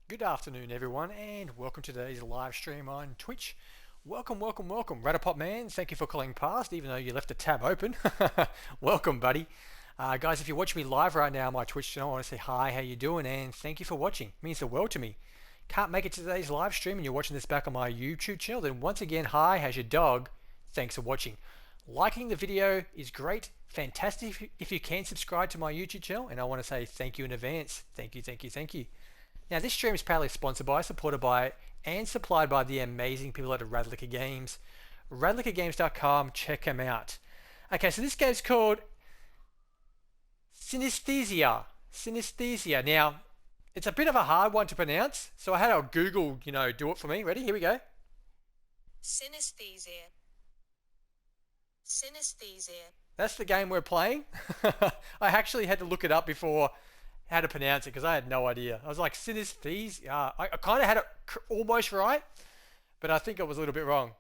Good afternoon, everyone, and welcome to today's live stream on Twitch. Welcome, welcome, welcome. Ratapop Man, thank you for calling past, even though you left the tab open. Welcome, buddy. Guys, if you're watching me live right now on my Twitch channel, I want to say hi, how you doing, and thank you for watching. It means the world to me. Can't make it to today's live stream and you're watching this back on my YouTube channel, then once again, hi, how's your dog? Thanks for watching. Liking the video is great, fantastic. If you can subscribe to my YouTube channel, and I want to say thank you in advance. Thank you, thank you, thank you. Now, this stream is proudly sponsored by, supported by, and supplied by the amazing people at Ratalaika Games. RatalaikaGames.com, check them out. Okay, so this game's called Synesthesia. Synesthesia. Now, it's a bit of a hard one to pronounce, so I had our Google, do it for me. Ready? Here we go. Synesthesia. Synesthesia. That's the game we're playing. I actually had to look it up before how to pronounce it because I had no idea. I was like, synesthesia. I kind of had it almost right, but I think I was a little bit wrong.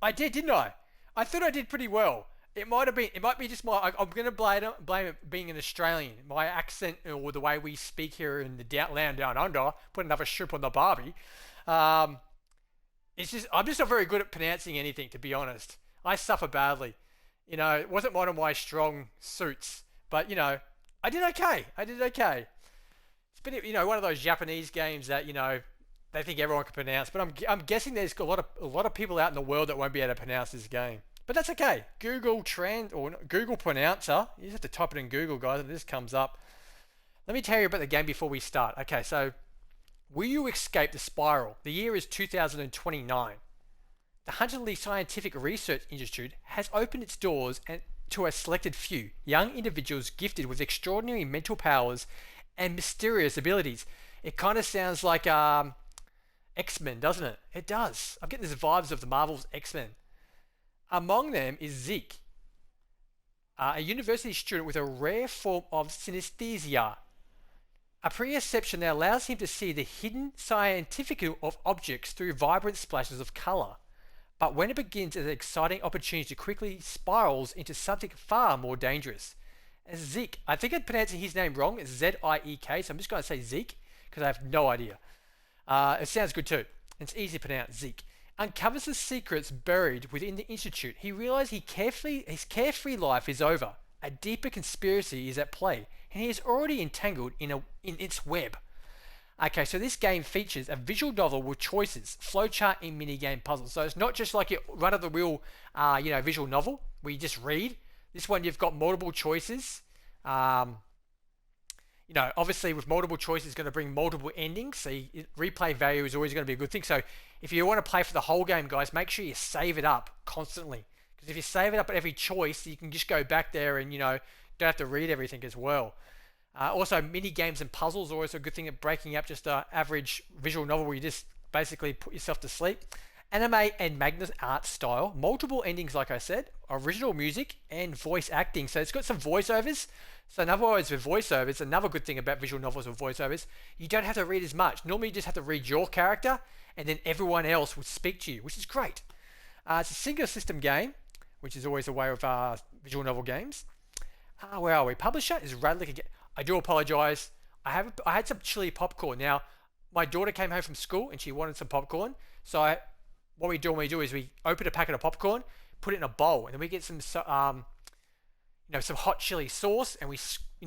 I did, didn't I? I thought I did pretty well. It might be just I'm going to blame it being an Australian. My accent or the way we speak here in the land down under, put another shrimp on the barbie. I'm just not very good at pronouncing anything, to be honest. I suffer badly. It wasn't one of my strong suits, but I did okay. It's been, one of those Japanese games that they think everyone can pronounce, but I'm guessing there's a lot of people out in the world that won't be able to pronounce this game. But that's okay. Google Pronouncer. You just have to type it in Google, guys, and this comes up. Let me tell you about the game before we start. Okay, so will you escape the spiral? The year is 2029. The Hunterley Scientific Research Institute has opened its doors to a selected few young individuals gifted with extraordinary mental powers and mysterious abilities. It kind of sounds like XMEN, doesn't it? It does. I'm getting these vibes of the Marvel's XMEN. Among them is Zeke, a university student with a rare form of synesthesia, a perception that allows him to see the hidden scientific of objects through vibrant splashes of color. But when it begins as an exciting opportunity, to quickly spirals into something far more dangerous. As Zeke, I think I'm pronouncing his name wrong. It's Z-I-E-K, so I'm just going to say Zeke because I have no idea. It sounds good too. It's easy to pronounce. Zeke uncovers the secrets buried within the institute. He realizes his carefree life is over. A deeper conspiracy is at play, and he is already entangled in its web. Okay, so this game features a visual novel with choices, flowchart, and minigame puzzles. So it's not just like your run-of-the-wheel, visual novel where you just read. This one you've got multiple choices. Obviously with multiple choices, it's going to bring multiple endings. So replay value is always going to be a good thing. So if you want to play for the whole game, guys, make sure you save it up constantly. Because if you save it up at every choice, you can just go back there and don't have to read everything as well. Also, mini games and puzzles are always a good thing at breaking up just an average visual novel where you just basically put yourself to sleep. Anime and manga art style, multiple endings, like I said, original music and voice acting. So it's got some voiceovers. So in other words, with voiceovers, another good thing about visual novels with voiceovers, you don't have to read as much. Normally, you just have to read your character, and then everyone else would speak to you, which is great. It's a single system game, which is always a way of visual novel games. Where are we? Publisher is Ratalaika. I do apologize. I had some chili popcorn. Now, my daughter came home from school and she wanted some popcorn. So what we do is we open a packet of popcorn, put it in a bowl, and then we get some some hot chili sauce, and we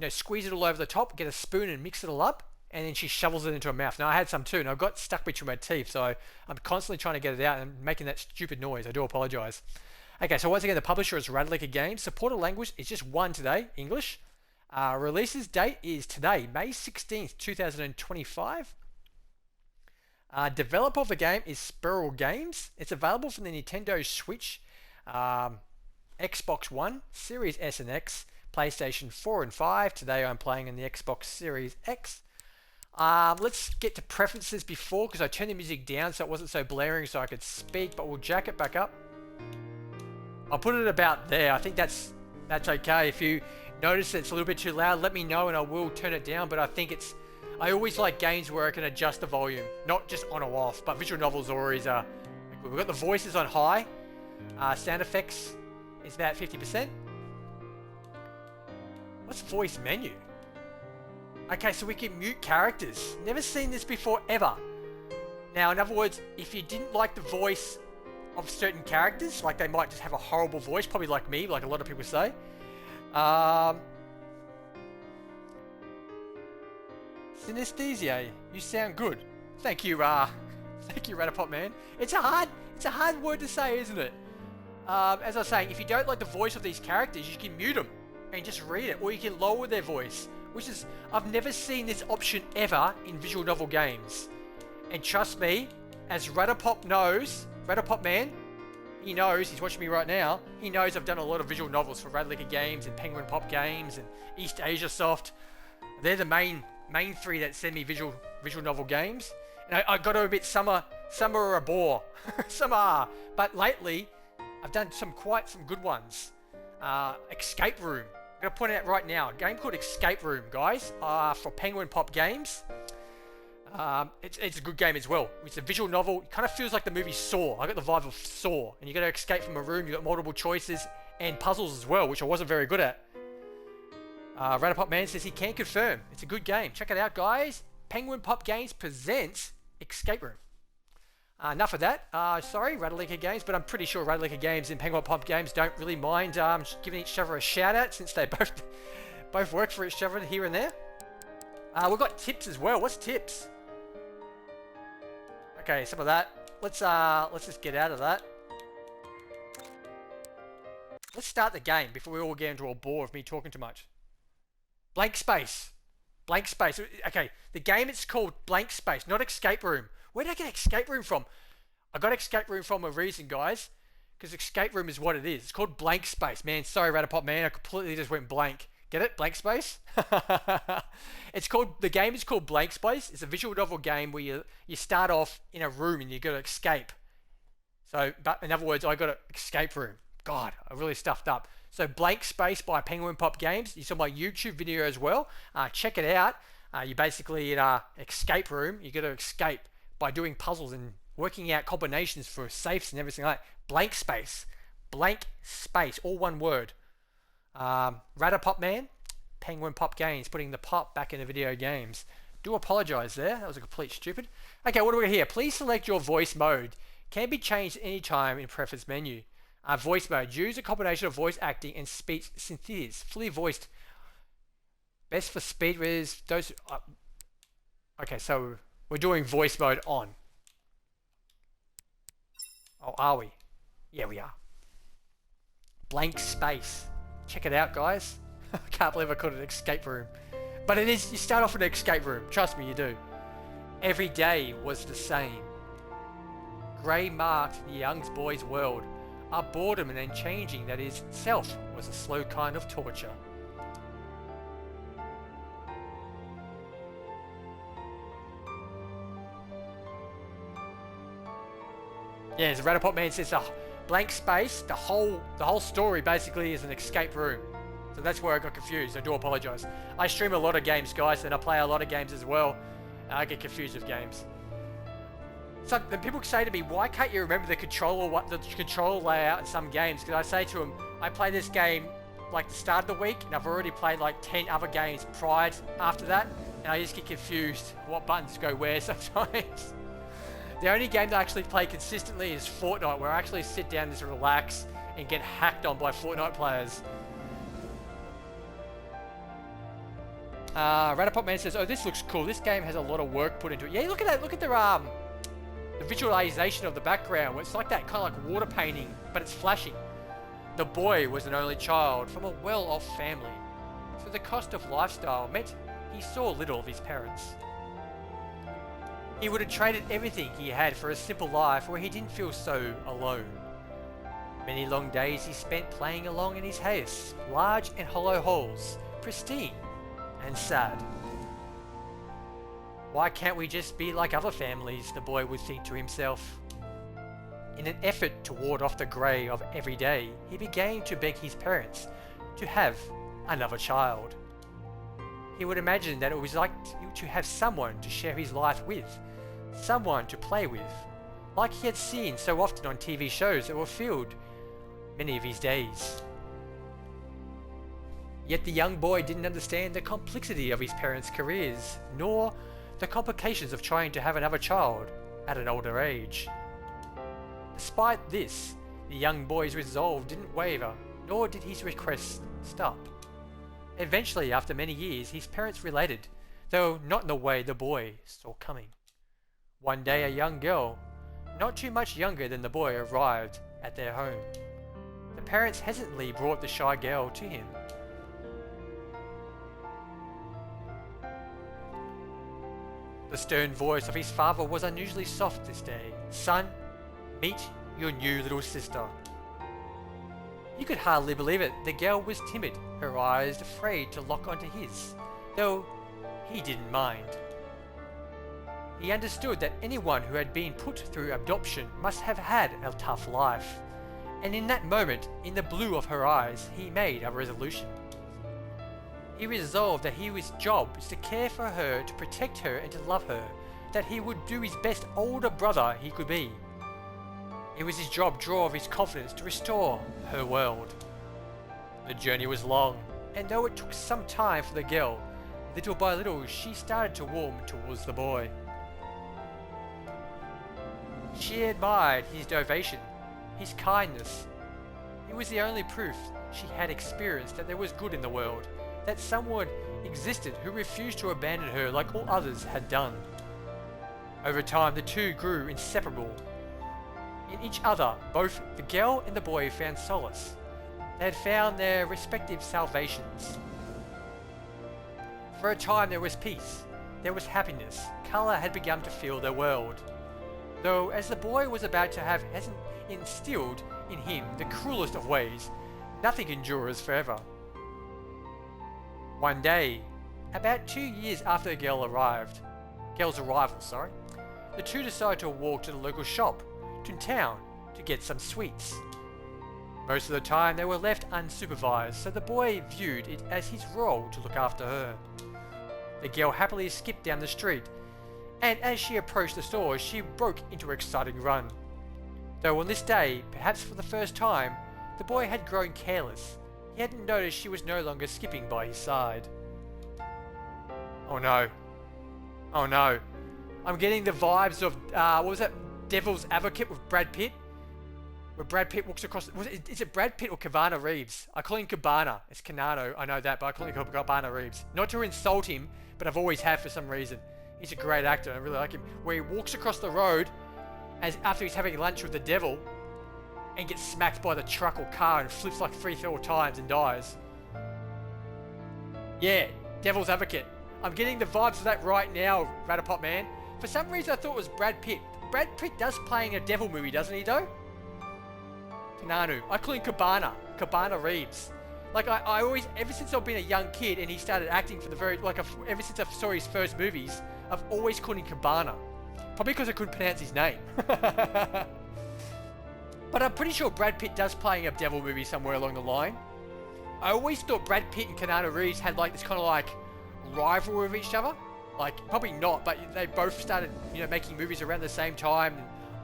squeeze it all over the top, get a spoon and mix it all up, and then she shovels it into her mouth. Now I had some too, and I got stuck between my teeth, so I'm constantly trying to get it out and making that stupid noise. I do apologize. Okay, so once again, the publisher is Ratalaika Games. Supported language is just one today, English. Releases date is today, May 16th, 2025. Developer of the game is Spiral Games. It's available for the Nintendo Switch, Xbox One, Series S and X, PlayStation 4 and 5. Today I'm playing on the Xbox Series X. Let's get to preferences before, because I turned the music down so it wasn't so blaring so I could speak, but we'll jack it back up. I'll put it about there. I think that's okay. If you notice it's a little bit too loud, let me know and I will turn it down, but I think I always like games where I can adjust the volume, not just on or off, but visual novels always are. We've got the voices on high. Sound effects is about 50%. What's voice menu? Okay, so we can mute characters. Never seen this before, ever. Now, in other words, if you didn't like the voice of certain characters, like they might just have a horrible voice, probably like me, like a lot of people say. Synesthesia, you sound good. Thank you, thank you, Ratapop man. It's a hard word to say, isn't it? As I was saying, if you don't like the voice of these characters, you can mute them and just read it, or you can lower their voice, which is, I've never seen this option ever in visual novel games. And trust me, as Ratapop knows, Ratapop man, he knows, he's watching me right now, he knows I've done a lot of visual novels for Ratalaika Games and Penguin Pop Games and East Asia Soft. They're the main three that send me visual novel games. And I got to admit, some are a bore. Some are. But lately, I've done some good ones. Escape Room. I'm going to point it out right now. A game called Escape Room, guys, for Penguin Pop Games. It's a good game as well. It's a visual novel. It kind of feels like the movie Saw. I got the vibe of Saw. And you got to escape from a room. You got multiple choices and puzzles as well, which I wasn't very good at. Ratapop man says he can confirm. It's a good game. Check it out, guys. Penguin Pop Games presents Escape Room. Enough of that. Sorry, Ratalaika Games, but I'm pretty sure Ratalaika Games and Penguin Pop Games don't really mind giving each other a shout out, since they both work for each other here and there. We've got tips as well. What's tips? Okay, some of that. Let's just get out of that. Let's start the game before we all get into a bore of me talking too much. Blank space. Blank space. Okay, the game it's called Blank Space, not Escape Room. Where did I get Escape Room from? I got Escape Room from a reason, guys. Because Escape Room is what it is. It's called Blank Space. Man, sorry, Ratapop man. I completely just went blank. Get it? Blank Space? The game is called Blank Space. It's a visual novel game where you start off in a room and you got to escape. So, but in other words, I got an escape room. God, I really stuffed up. So Blank Space by Penguin Pop Games. You saw my YouTube video as well. Check it out. You basically in a escape room. You got to escape by doing puzzles and working out combinations for safes and everything like that. Blank Space. Blank Space. All one word. Ratapop man, Penguin Pop Games, putting the pop back into video games. Do apologize there. That was a complete stupid. Okay, what do we got here? Please select your voice mode. Can be changed anytime in preference menu. Voice mode. Use a combination of voice acting and speech synthesis. Fully voiced. Best for speed readers. Those. Okay, so we're doing voice mode on. Oh, are we? Yeah, we are. Blank Space. Check it out, guys. I can't believe I called it an escape room. But it is. You start off with an escape room. Trust me, you do. Every day was the same. Grey marked the young boy's world. Our boredom and then changing that is self was a slow kind of torture. Yeah, as Ratapop man says, Blank Space, the whole story basically is an escape room. So that's where I got confused. I do apologize. I stream a lot of games, guys, and I play a lot of games as well. I get confused with games. So then people say to me, why can't you remember the controller layout in some games? Because I say to them, I play this game like the start of the week, and I've already played like 10 other games prior after that, and I just get confused what buttons go where sometimes. The only game that I actually play consistently is Fortnite, where I actually sit down and just relax and get hacked on by Fortnite players. Ratapop Man says, "Oh, this looks cool. This game has a lot of work put into it." Yeah, look at that. Look at the visualization of the background. It's like that kind of like water painting, but it's flashing. The boy was an only child from a well-off family, so the cost of lifestyle meant he saw little of his parents. He would have traded everything he had for a simple life where he didn't feel so alone. Many long days he spent playing along in his house, large and hollow holes, pristine and sad. Why can't we just be like other families, the boy would think to himself. In an effort to ward off the grey of every day, he began to beg his parents to have another child. He would imagine that it was like to have someone to share his life with, someone to play with, like he had seen so often on TV shows that were filled many of his days. Yet the young boy didn't understand the complexity of his parents' careers, nor the complications of trying to have another child at an older age. Despite this, the young boy's resolve didn't waver, nor did his request stop. Eventually, after many years, his parents related, though not in the way the boy saw coming. One day, a young girl, not too much younger than the boy, arrived at their home. The parents hesitantly brought the shy girl to him. The stern voice of his father was unusually soft this day. "Son, meet your new little sister." He could hardly believe it. The girl was timid, her eyes afraid to lock onto his, though he didn't mind. He understood that anyone who had been put through adoption must have had a tough life, and in that moment, in the blue of her eyes, he made a resolution. He resolved that his job was to care for her, to protect her and to love her, that he would do his best older brother he could be. It was his job to draw of his confidence to restore her world. The journey was long, and though it took some time for the girl, little by little she started to warm towards the boy. She admired his devotion, his kindness. It was the only proof she had experienced that there was good in the world, that someone existed who refused to abandon her like all others had done. Over time, the two grew inseparable. In each other, both the girl and the boy found solace. They had found their respective salvations. For a time there was peace, there was happiness, colour had begun to fill their world. Though, as the boy was about to have instilled in him the cruelest of ways, nothing endures forever. One day, about 2 years after the girl's arrival, the two decided to walk to the local shop, to town, to get some sweets. Most of the time they were left unsupervised, so the boy viewed it as his role to look after her. The girl happily skipped down the street, and as she approached the store, she broke into an exciting run. Though on this day, perhaps for the first time, the boy had grown careless. He hadn't noticed she was no longer skipping by his side. Oh no. Oh no. I'm getting the vibes of, what was that? Devil's Advocate with Brad Pitt? Where Brad Pitt walks across, is it Brad Pitt or Cabana Reeves? I call him Cabana. It's Canano, I know that, but I call him Cabana Reeves. Not to insult him, but I've always have for some reason. He's a great actor, I really like him. Where he walks across the road after he's having lunch with the devil and gets smacked by the truck or car and flips like 3-4 times and dies. Yeah, Devil's Advocate. I'm getting the vibes of that right now, Ratapop Man. For some reason I thought it was Brad Pitt. Brad Pitt does play in a devil movie, doesn't he though? Tananu. I call him Cabana Reeves. Like I always, ever since I've been a young kid and he started acting for the ever since I saw his first movies, I've always called him Cabana. Probably because I couldn't pronounce his name. But I'm pretty sure Brad Pitt does play in a devil movie somewhere along the line. I always thought Brad Pitt and Keanu Reeves had like this kind of like rivalry with each other. Like, probably not, but they both started, making movies around the same time.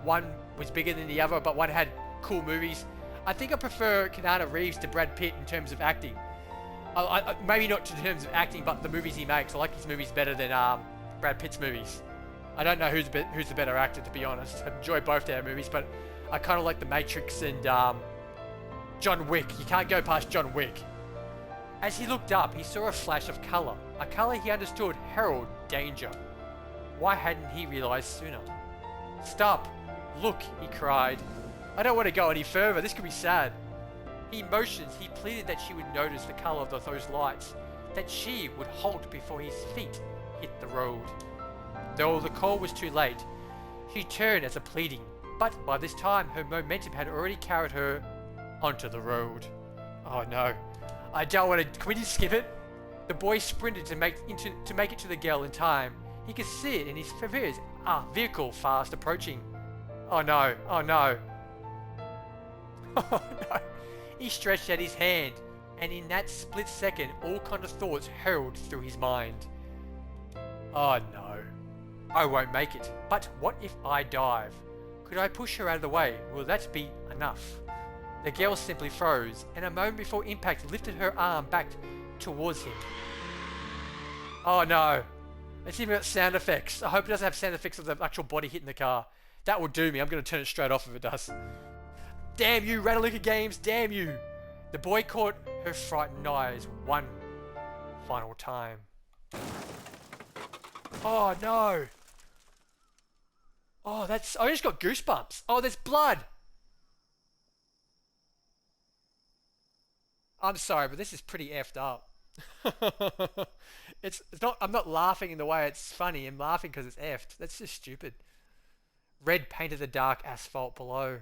One was bigger than the other, but one had cool movies. I think I prefer Keanu Reeves to Brad Pitt in terms of acting. Maybe not in terms of acting, but the movies he makes. I like his movies better than Brad Pitt's movies. I don't know who's the better actor, to be honest. I enjoy both their movies, but I kind of like The Matrix and John Wick. You can't go past John Wick. As he looked up, he saw a flash of colour, A color he understood heralded danger. Why hadn't he realized sooner? Stop! Look, he cried. I don't want to go any further, this could be sad. He motioned, he pleaded that she would notice the color of those lights, that she would halt before his feet hit the road. Though the call was too late, she turned as a pleading, but by this time her momentum had already carried her onto the road. Oh no, I don't want to. Can we just skip it? The boy sprinted to make it to the girl in time. He could see it in his vehicle fast approaching. Oh no, oh no. Oh no. He stretched out his hand, and in that split second, all kind of thoughts hurled through his mind. Oh no, I won't make it. But what if I dive? Could I push her out of the way? Will that be enough? The girl simply froze, and a moment before impact lifted her arm back towards him. Oh no. Let's even got sound effects. I hope it doesn't have sound effects of the actual body hitting the car. That will do me. I'm going to turn it straight off if it does. Damn you, Ratalaika Games, damn you. The boy caught her frightened eyes one final time. Oh no. Oh, I just got goosebumps. Oh, there's blood. I'm sorry, but this is pretty effed up. it's not. I'm not laughing in the way it's funny. I'm laughing because it's effed. That's just stupid. Red painted the dark asphalt below.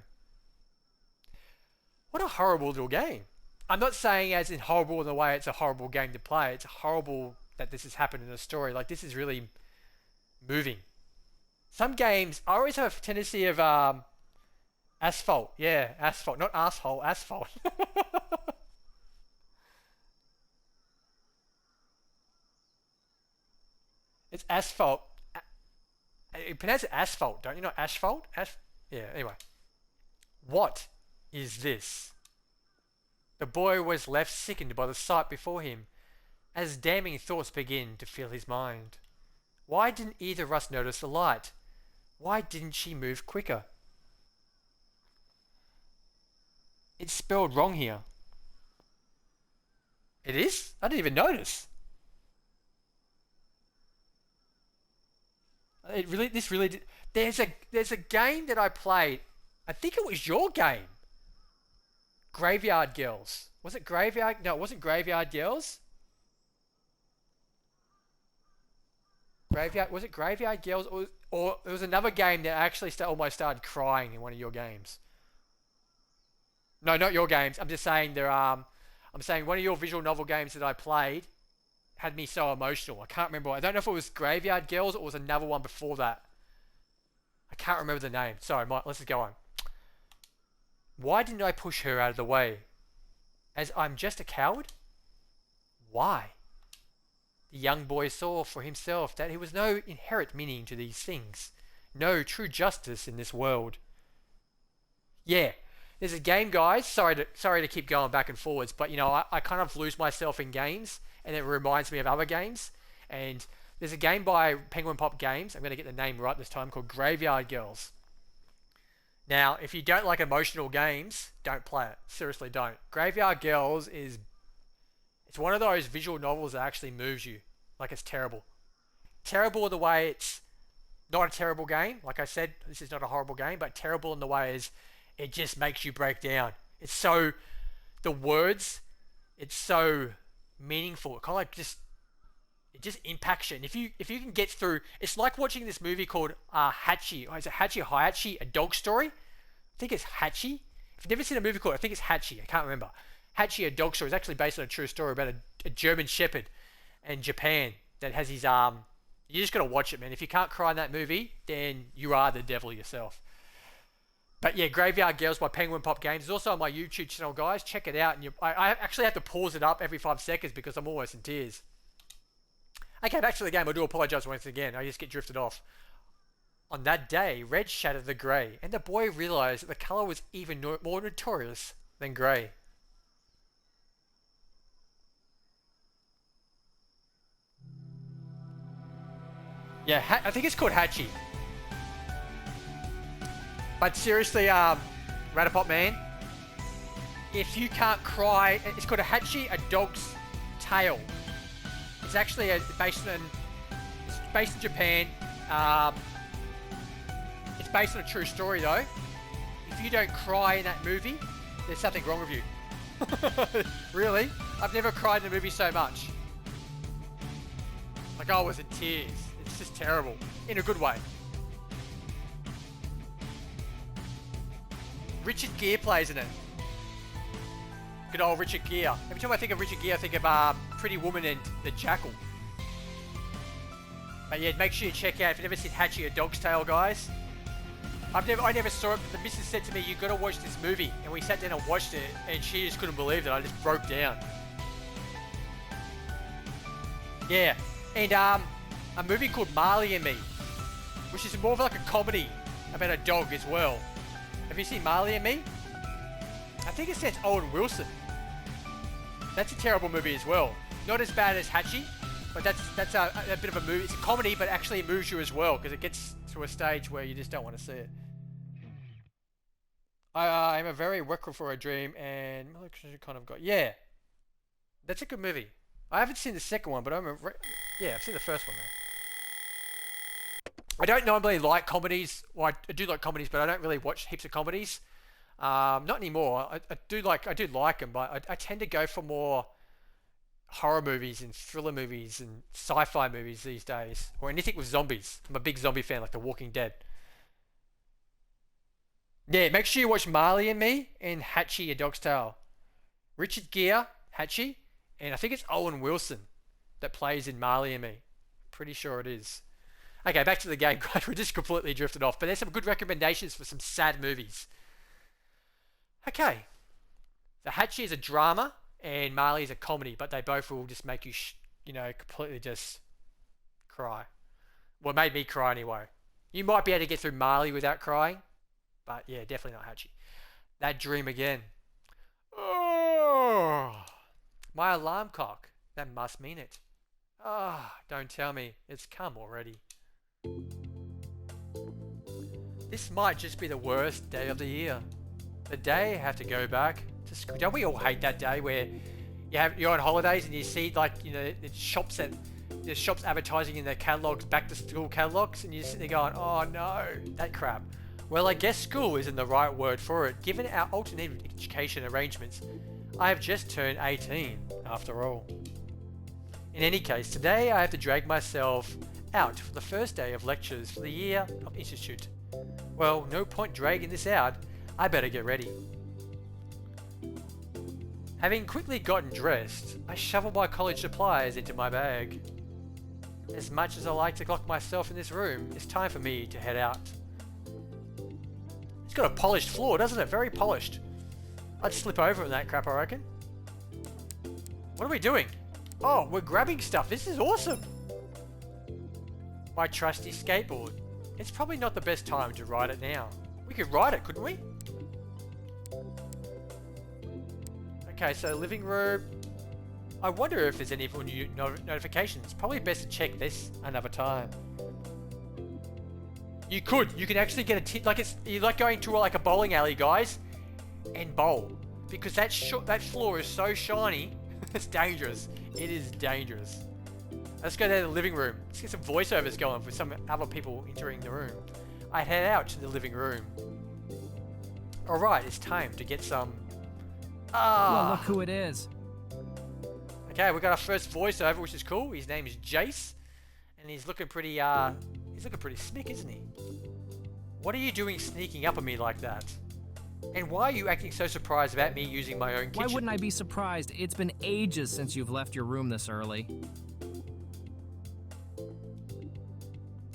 What a horrible little game. I'm not saying as in horrible in the way it's a horrible game to play. It's horrible that this has happened in a story. Like, this is really moving. Some games, I always have a tendency of asphalt. Yeah, asphalt. Not asshole, asphalt. It's asphalt. You pronounce it asphalt, don't you? Not asphalt? Yeah, anyway. What is this? The boy was left sickened by the sight before him, as damning thoughts began to fill his mind. Why didn't either of us notice the light? Why didn't she move quicker? It's spelled wrong here. It is? I didn't even notice. This really did. There's a game that I played. I think it was your game. Graveyard Girls. Was it Graveyard? No, it wasn't Graveyard Girls. Was it Graveyard Girls, or it was another game that I actually almost started crying in one of your games? No, not your games. I'm just saying I'm saying one of your visual novel games that I played had me so emotional. I can't remember. I don't know if it was Graveyard Girls or it was another one before that. I can't remember the name. Sorry, let's just go on. Why didn't I push her out of the way? As I'm just a coward? Why? The young boy saw for himself that there was no inherent meaning to these things. No true justice in this world. Yeah, there's a game, guys. Sorry to keep going back and forwards, but you know, I kind of lose myself in games, and it reminds me of other games. And there's a game by Penguin Pop Games, I'm going to get the name right this time, called Graveyard Girls. Now, if you don't like emotional games, don't play it. Seriously, don't. Graveyard Girls it's one of those visual novels that actually moves you. Like, it's terrible. Terrible in the way it's not a terrible game. Like I said, this is not a horrible game, but terrible in the way is it just makes you break down. It's so, the words, it's so meaningful. It kind of like it just impacts you. And if you can get through, it's like watching this movie called Hachi. Is it Hachi or Hayachi? A Dog Story? I think it's Hachi. If you've never seen a movie called, I think it's Hachi. I can't remember. Hachi, A Dog Story is actually based on a true story about a German Shepherd in Japan that has his you just got to watch it, man. If you can't cry in that movie, then you are the devil yourself. But yeah, Graveyard Girls by Penguin Pop Games. It's also on my YouTube channel, guys. Check it out. And I actually have to pause it up every 5 seconds because I'm almost in tears. Okay, back to the game. I do apologize once again. I just get drifted off. On that day, red shattered the grey, and the boy realized that the color was even more notorious than grey. Yeah, I think it's called Hachi. But seriously, Ratapop Man, if you can't cry, it's called a Hachi, A Dog's Tale. It's actually based in Japan. It's based on a true story though. If you don't cry in that movie, there's something wrong with you. Really? I've never cried in a movie so much. Like I was in tears. It's just terrible. In a good way. Richard Gere plays in it. Good old Richard Gere. Every time I think of Richard Gere, I think of Pretty Woman and The Jackal. But yeah, make sure you check out, if you've never seen Hachi, A Dog's Tale, guys. I never saw it, but the missus said to me, "You gotta watch this movie." And we sat down and watched it, and she just couldn't believe it. I just broke down. Yeah, and a movie called Marley and Me, which is more of like a comedy about a dog as well. Have you seen Marley and Me? I think it says Owen Wilson. That's a terrible movie as well. Not as bad as Hachi, but that's a bit of a movie. It's a comedy, but actually it moves you as well, because it gets to a stage where you just don't want to see it. I'm a very worker for a dream, and kind of got, yeah. That's a good movie. I haven't seen the second one, but yeah, I've seen the first one though. I don't normally like comedies. Well, I do like comedies, but I don't really watch heaps of comedies. Not anymore. I do like them, but I tend to go for more horror movies and thriller movies and sci-fi movies these days, or anything with zombies. I'm a big zombie fan, like The Walking Dead. Yeah, make sure you watch Marley and Me and Hachi, A Dog's Tale. Richard Gere, Hachi, and I think it's Owen Wilson that plays in Marley and Me. Pretty sure it is. Okay, back to the game, guys. We just completely drifted off, but there's some good recommendations for some sad movies. Okay, so Hachi is a drama and Marley is a comedy, but they both will just make you, completely just cry. Well, it made me cry anyway. You might be able to get through Marley without crying, but yeah, definitely not Hachi. That dream again. Oh, my alarm clock. That must mean it. Ah, don't tell me. It's come already. This might just be the worst day of the year. The day I have to go back to school. Don't we all hate that day where you're on holidays and you see it's shops advertising in their catalogs, back to school catalogs, and you're sitting there going, "Oh no, that crap." Well, I guess school isn't the right word for it, given our alternative education arrangements. I have just turned 18, after all. In any case, today I have to drag myself out for the first day of lectures for the year of institute. Well, no point dragging this out. I better get ready. Having quickly gotten dressed, I shovel my college supplies into my bag. As much as I like to lock myself in this room, it's time for me to head out. It's got a polished floor, doesn't it? Very polished. I'd slip over in that crap, I reckon. What are we doing? Oh, we're grabbing stuff. This is awesome. My trusty skateboard. It's probably not the best time to ride it now. We could ride it, couldn't we? Okay, so living room. I wonder if there's any new notifications. Probably best to check this another time. You can actually get a tip, you like going to like a bowling alley, guys, and bowl, because that floor is so shiny. It's dangerous. It is dangerous. Let's go to the living room. Let's get some voiceovers going with some other people entering the room. I head out to the living room. Alright, it's time to get some... Well, look who it is. Okay, we got our first voiceover, which is cool. His name is Jace. And he's looking pretty, smick, isn't he? What are you doing sneaking up on me like that? And why are you acting so surprised about me using my own kitchen? Why wouldn't I be surprised? It's been ages since you've left your room this early.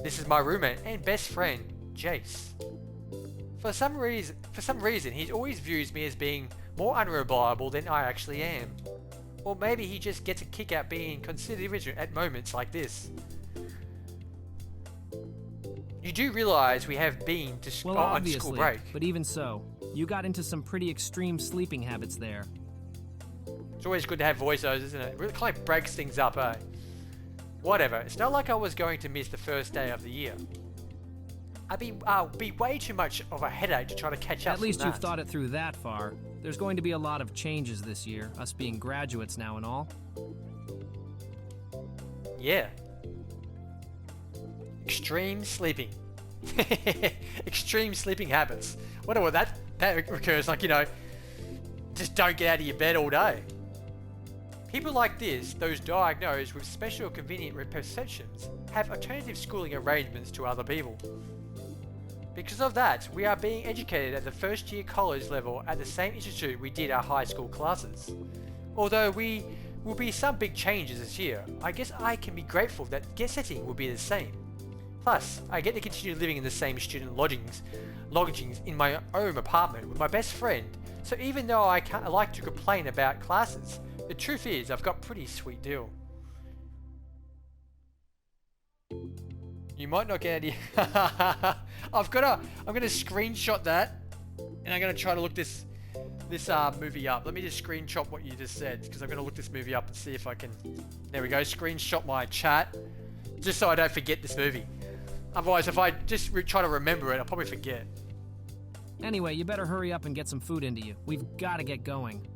This is my roommate and best friend, Jace. For some reason, he always views me as being more unreliable than I actually am. Or maybe he just gets a kick out being considerate at moments like this. You do realize we have been to on school break. But even so, you got into some pretty extreme sleeping habits there. It's always good to have voiceovers, isn't it? It really kind of breaks things up, eh? Whatever, it's not like I was going to miss the first day of the year. I'd be way too much of a headache to try to catch up. At least you've thought it through that far. There's going to be a lot of changes this year, us being graduates now and all. Yeah. Extreme sleeping. Extreme sleeping habits. Wonder what that recurs, like, you know, just don't get out of your bed all day. People like this, those diagnosed with special or convenient perceptions, have alternative schooling arrangements to other people. Because of that, we are being educated at the first year college level at the same institute we did our high school classes. Although we will be some big changes this year, I guess I can be grateful that setting will be the same. Plus, I get to continue living in the same student lodgings in my own apartment with my best friend, so even though I like to complain about classes, the truth is I've got a pretty sweet deal. You might not get any. I'm gonna screenshot that, and I'm gonna try to look this movie up. Let me just screenshot what you just said, because I'm gonna look this movie up and see if I can. There we go. Screenshot my chat, just so I don't forget this movie. Otherwise, if I just try to remember it, I'll probably forget. Anyway, you better hurry up and get some food into you. We've got to get going.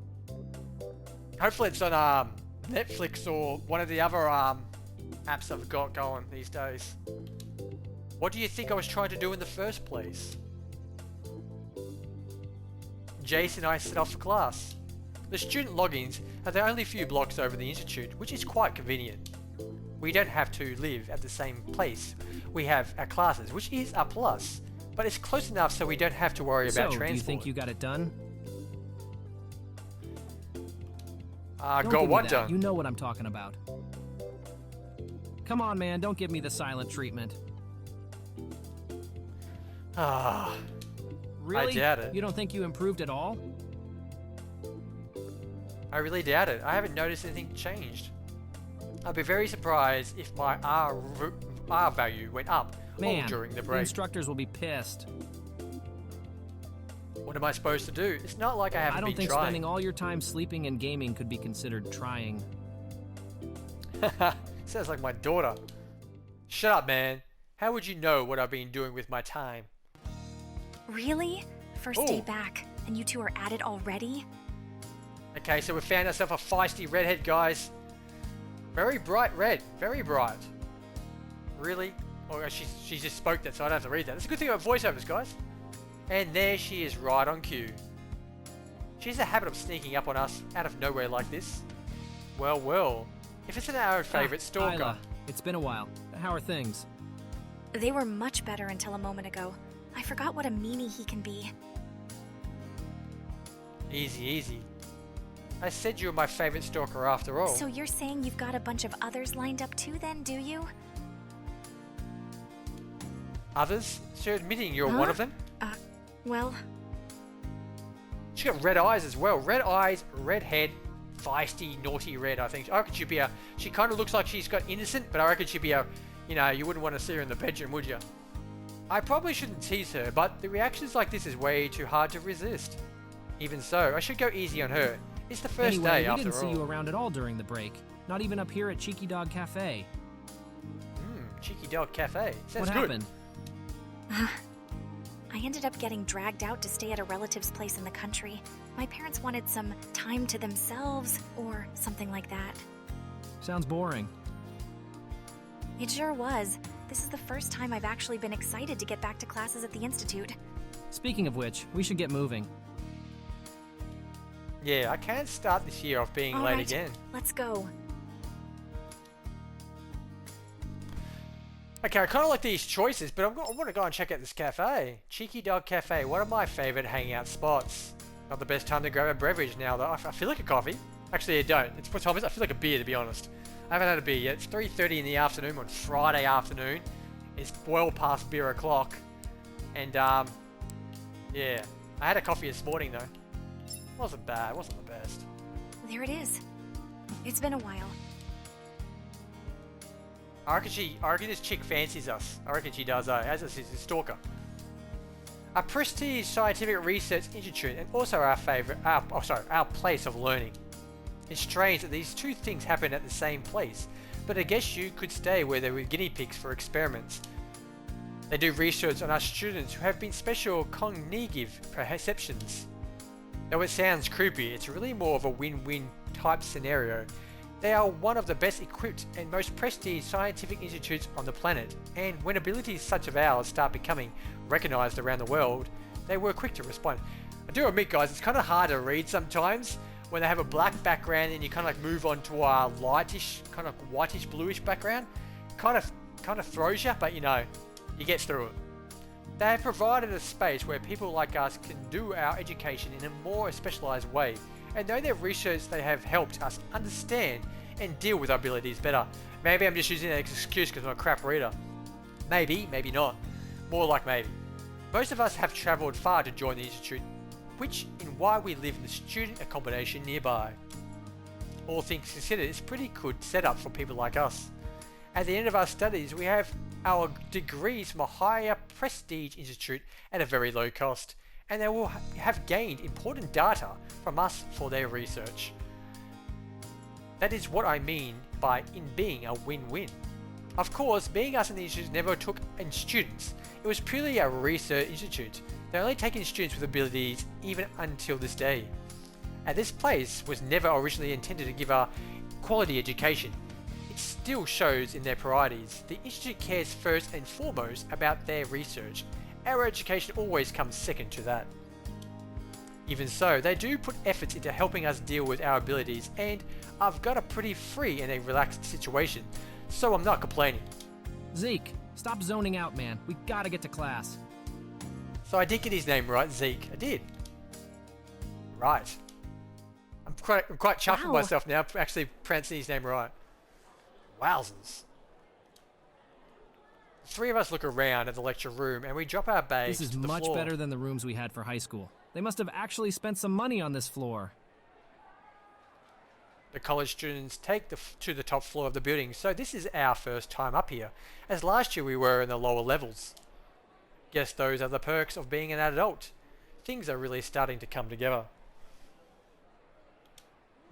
Hopefully, it's on Netflix or one of the other apps I've got going these days. What do you think I was trying to do in the first place? Jace and I set off for class. The student logins are the only few blocks over the institute, which is quite convenient. We don't have to live at the same place we have our classes, which is a plus, but it's close enough so we don't have to worry about transport. So, do you think you got it done? Got what done? You know what I'm talking about. Come on, man, don't give me the silent treatment. Really? I doubt it. You don't think you improved at all? I really doubt it. I haven't noticed anything changed. I'd be very surprised if my R value went up all during the break. The instructors will be pissed. What am I supposed to do? It's not like I haven't been trying. I don't think spending all your time sleeping and gaming could be considered trying. Sounds like my daughter. Shut up, man. How would you know what I've been doing with my time? Really? First day back, and you two are at it already? Okay, so we found ourselves a feisty redhead, guys. Very bright red. Very bright. Really? Oh, she just spoke that, so I don't have to read that. That's a good thing about voiceovers, guys. And there she is, right on cue. She has a habit of sneaking up on us out of nowhere like this. Well, well. If it's our favourite stalker. Isla, it's been a while. How are things? They were much better until a moment ago. I forgot what a meanie he can be. Easy, easy. I said you were my favourite stalker after all. So you're saying you've got a bunch of others lined up too then, do you? Others? So you're admitting you're one of them? Well... She's got red eyes as well. Red eyes, red head, feisty, naughty red, I think. I reckon she'd be a... She kind of looks like she's got innocent, but I reckon she'd be a... You know, you wouldn't want to see her in the bedroom, would you? I probably shouldn't tease her, but the reactions like this is way too hard to resist. Even so, I should go easy on her. It's the first day, after all. We didn't see you around at all during the break. Not even up here at Cheeky Dog Cafe. Cheeky Dog Cafe. Sounds good. What happened? I ended up getting dragged out to stay at a relative's place in the country. My parents wanted some time to themselves, or something like that. Sounds boring. It sure was. This is the first time I've actually been excited to get back to classes at the Institute. Speaking of which, we should get moving. Yeah, I can't start this year off being late again. Let's go. Okay, I kind of like these choices, but I want to go and check out this cafe. Cheeky Dog Cafe, one of my favourite hangout spots. Not the best time to grab a beverage now, though. I feel like a coffee. Actually, I don't. It's what time is it? I feel like a beer, to be honest. I haven't had a beer yet. It's 3:30 in the afternoon on Friday afternoon. It's well past beer o'clock. And, yeah. I had a coffee this morning, though. Wasn't bad. Wasn't the best. There it is. It's been a while. I reckon this chick fancies us. I reckon she does, as a stalker. A prestige scientific research institute and also our place of learning. It's strange that these two things happen at the same place, but I guess you could stay where they were guinea pigs for experiments. They do research on our students who have been special cognitive perceptions. Though it sounds creepy, it's really more of a win-win type scenario They are one of the best equipped and most prestige scientific institutes on the planet, and when abilities such as ours start becoming recognised around the world, they were quick to respond. I do admit, guys, it's kind of hard to read sometimes when they have a black background and you kind of like move on to a lightish, kind of whitish bluish background. Kind of throws you, but you know, you get through it. They have provided a space where people like us can do our education in a more specialised way, and though their research they have helped us understand and deal with our abilities better. Maybe I'm just using that as an excuse because I'm a crap reader. Maybe, maybe not. More like maybe. Most of us have travelled far to join the institute, which is why we live in the student accommodation nearby. All things considered, it's a pretty good setup for people like us. At the end of our studies, we have our degrees from a higher prestige institute at a very low cost, and they will have gained important data from us for their research. That is what I mean by in being a win-win. Of course, being us in the institute never took in students. It was purely a research institute. They only take in students with abilities even until this day. And this place was never originally intended to give a quality education. It still shows in their priorities. The institute cares first and foremost about their research. Our education always comes second to that. Even so, they do put efforts into helping us deal with our abilities, and I've got a pretty free and a relaxed situation, so I'm not complaining. Zeke, stop zoning out, man. We gotta get to class. So I did get his name right, Zeke. I did. Right. I'm quite chuffed with Wow. myself now, actually pronouncing his name right. Wowzers. The three of us look around at the lecture room and we drop our bags This is to the much floor. better than the rooms we had for high school. They must have actually spent some money on this floor. The college students take to the top floor of the building, so this is our first time up here, as last year we were in the lower levels. Guess those are the perks of being an adult. Things are really starting to come together.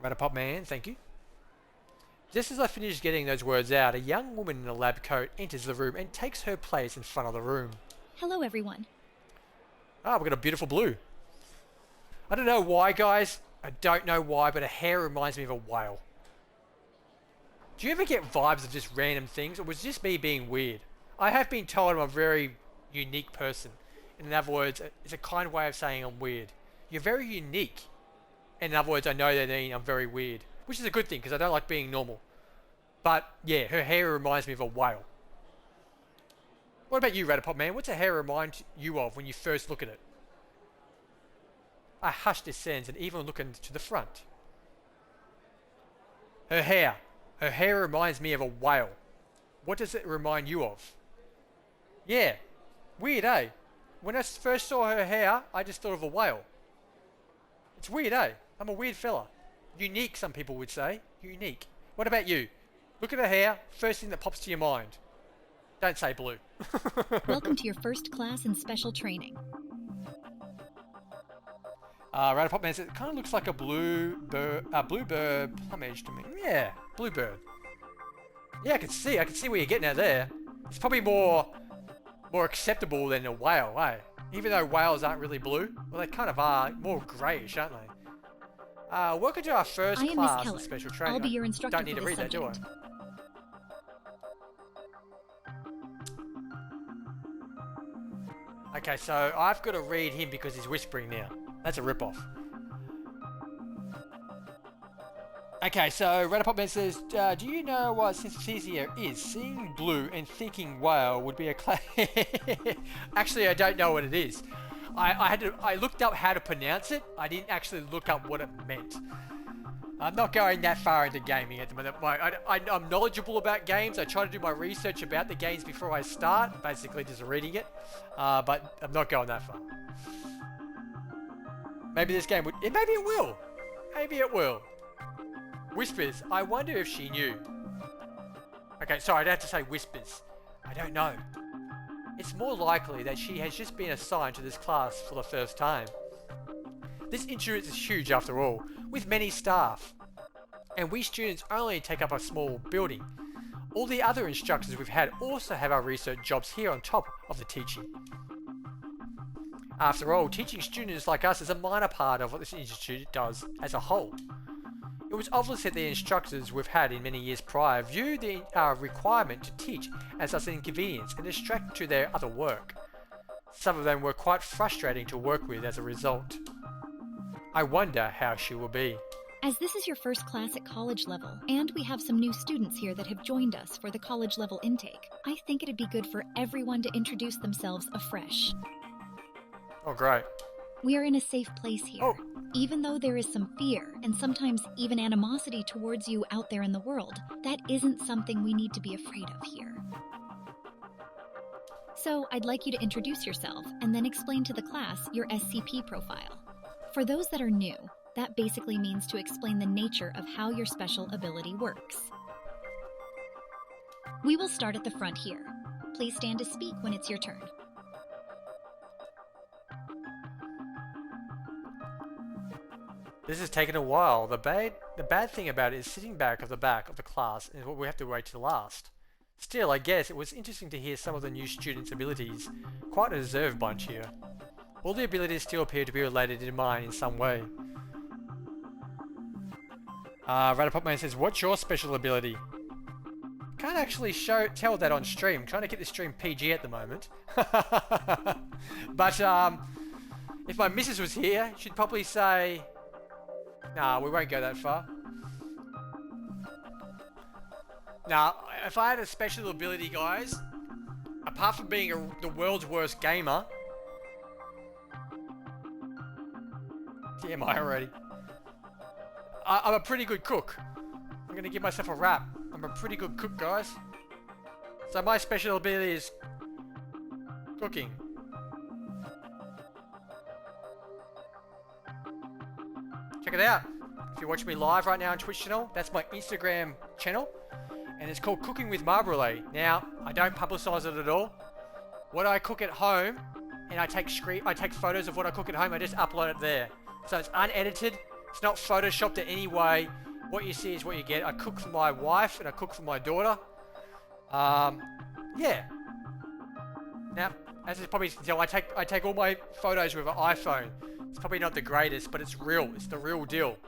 Ratapop man, thank you. Just as I finish getting those words out, a young woman in a lab coat enters the room and takes her place in front of the room. Hello, everyone. Ah, we've got a beautiful blue. I don't know why, guys. I don't know why, but her hair reminds me of a whale. Do you ever get vibes of just random things, or was it just me being weird? I have been told I'm a very unique person. In other words, it's a kind way of saying I'm weird. You're very unique. And in other words, I know that mean I'm very weird. Which is a good thing, because I don't like being normal. But, yeah, her hair reminds me of a whale. What about you, Ratapop man? What's her hair remind you of when you first look at it? A hush descends and even looking to the front. Her hair. Her hair reminds me of a whale. What does it remind you of? Yeah. Weird, eh? When I first saw her hair, I just thought of a whale. It's weird, eh? I'm a weird fella. Unique, some people would say. Unique. What about you? Look at her hair, first thing that pops to your mind. Don't say blue. Welcome to your first class in special training. Ratapop man says it kind of looks like a bluebird plumage to me. Yeah, bluebird. Yeah, I can see where you're getting at there. It's probably more acceptable than a whale, eh? Even though whales aren't really blue, well, they kind of are more greyish, aren't they? Welcome to our first I am Miss class in Keller. special training. I'll be your instructor Don't need for to this read that, do I? subject. Okay, so I've got to read him because he's whispering now. That's a rip-off. Okay, so Ratapop Man says, do you know what Synesthesia is? Seeing blue and thinking whale would be a Actually, I don't know what it is. I looked up how to pronounce it. I didn't actually look up what it meant. I'm not going that far into gaming at the moment. I'm knowledgeable about games. I try to do my research about the games before I start, basically just reading it. But I'm not going that far. Maybe this game would... Maybe it will. Maybe it will. Whispers. I wonder if she knew. Okay, sorry, I don't have to say whispers. I don't know. It's more likely that she has just been assigned to this class for the first time. This institute is huge after all, with many staff. And we students only take up a small building. All the other instructors we've had also have our research jobs here on top of the teaching. After all, teaching students like us is a minor part of what this institute does as a whole. It was obvious that the instructors we've had in many years prior viewed the requirement to teach as an inconvenience and distract to their other work. Some of them were quite frustrating to work with as a result. I wonder how she will be. As this is your first class at college level, and we have some new students here that have joined us for the college level intake, I think it'd be good for everyone to introduce themselves afresh. Oh, great. We are in a safe place here. Oh. Even though there is some fear and sometimes even animosity towards you out there in the world, that isn't something we need to be afraid of here. So I'd like you to introduce yourself and then explain to the class your SCP profile. For those that are new, that basically means to explain the nature of how your special ability works. We will start at the front here. Please stand to speak when it's your turn. This has taken a while. The bad thing about it is sitting back of the class is what we have to wait till last. Still, I guess it was interesting to hear some of the new students' abilities. Quite a reserved bunch here. All the abilities still appear to be related to mine in some way. Ratapopman says, what's your special ability? Can't actually tell that on stream. I'm trying to keep the stream PG at the moment. But if my missus was here, she'd probably say... Nah, we won't go that far. Now, if I had a special ability, guys, apart from being the world's worst gamer... TMI already. I'm a pretty good cook. I'm going to give myself a rap. I'm a pretty good cook, guys. So my special ability is cooking. Check it out. If you're watching me live right now on Twitch channel, that's my Instagram channel. And it's called Cooking with Marble. Now, I don't publicize it at all. What I cook at home, and I take photos of what I cook at home, I just upload it there. So it's unedited. It's not photoshopped in any way. What you see is what you get. I cook for my wife and I cook for my daughter. Yeah. Now, as you probably can tell, I take all my photos with an iPhone. It's probably not the greatest, but it's real. It's the real deal.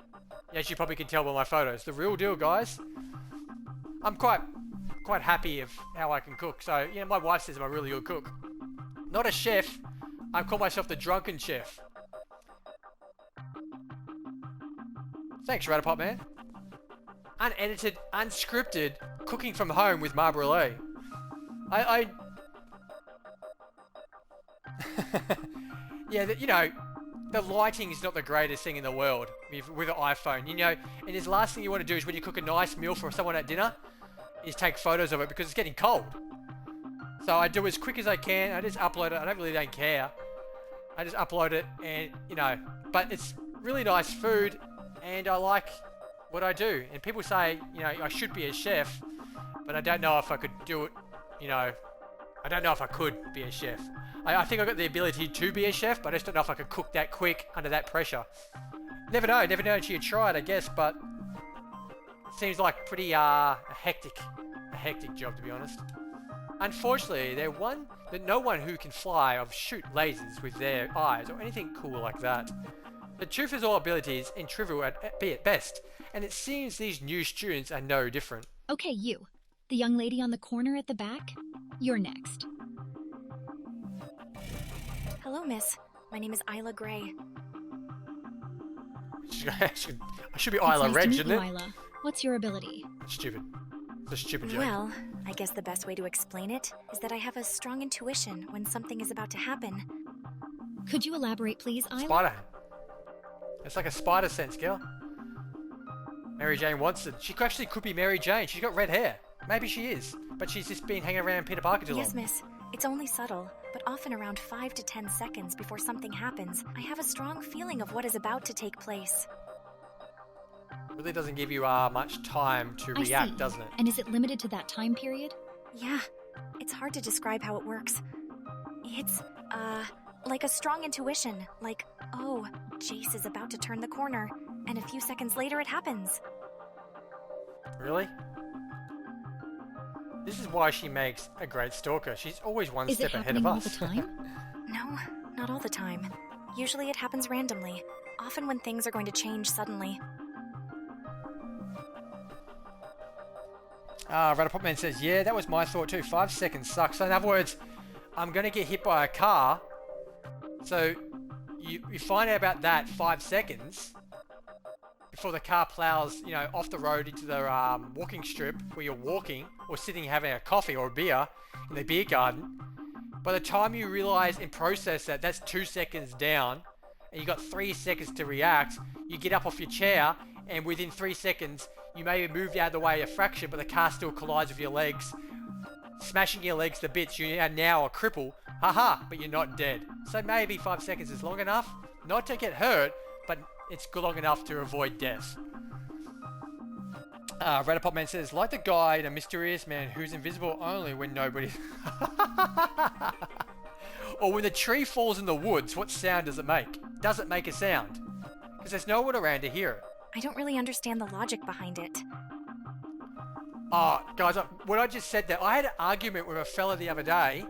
As you probably can tell by my photos. The real deal, guys. I'm quite happy of how I can cook. So, yeah, my wife says I'm a really good cook. Not a chef. I call myself the drunken chef. Thanks, Ratapop Man. Unedited, unscripted, cooking from home with Marble. Yeah, you know, the lighting is not the greatest thing in the world with an iPhone, you know, and the last thing you want to do is when you cook a nice meal for someone at dinner is take photos of it because it's getting cold. So I do as quick as I can. I just upload it. I don't care. I just upload it and, you know, but it's really nice food and I like what I do. And people say, you know, I should be a chef, but I don't know if I could do it, you know, I don't know if I could be a chef. I think I've got the ability to be a chef, but I just don't know if I could cook that quick under that pressure. Never know until you try it, I guess, but it seems like pretty a hectic job, to be honest. Unfortunately, no one who can fly or shoot lasers with their eyes or anything cool like that. The truth is all abilities and trivial at best, and it seems these new students are no different. Okay, you. The young lady on the corner at the back. You're next. Hello, miss. My name is Isla Gray. I should be It's Isla nice Red, to meet shouldn't you, it? Isla. What's your ability? Stupid. It's a stupid joke. Well, I guess the best way to explain it is that I have a strong intuition when something is about to happen. Could you elaborate, please, Isla? Spider. It's like a spider sense, girl. Mary Jane wants it. She actually could be Mary Jane. She's got red hair. Maybe she is. But she's just been hanging around Peter Parker too long. Yes, miss. It's only subtle, but often around 5 to 10 seconds before something happens, I have a strong feeling of what is about to take place. Really doesn't give you much time to react, see. doesn't it? And is it limited to that time period? Yeah, it's hard to describe how it works. It's, like a strong intuition, like, oh, Jace is about to turn the corner, and a few seconds later it happens. Really? This is why she makes a great stalker. She's always one Is it step ahead of happening all us. the time? No, not all the time. Usually it happens randomly, often when things are going to change suddenly. Ratapopman says, yeah, that was my thought too. 5 seconds sucks. So in other words, I'm going to get hit by a car. So you find out about that 5 seconds before the car plows, off the road into the walking strip where you're walking or sitting having a coffee or a beer in the beer garden. By the time you realize and process that that's 2 seconds down and you got 3 seconds to react, you get up off your chair and within 3 seconds you may have moved out of the way a fraction, but the car still collides with your legs, smashing your legs to bits. You are now a cripple, haha, but you're not dead. So maybe 5 seconds is long enough, not to get hurt, but it's good long enough to avoid death. Ratapopman says, like the guy in A Mysterious Man who's invisible only when nobody... Or when the tree falls in the woods, what sound does it make? Does it make a sound? Because there's no one around to hear it. I don't really understand the logic behind it. Guys, when I just said that, I had an argument with a fella the other day.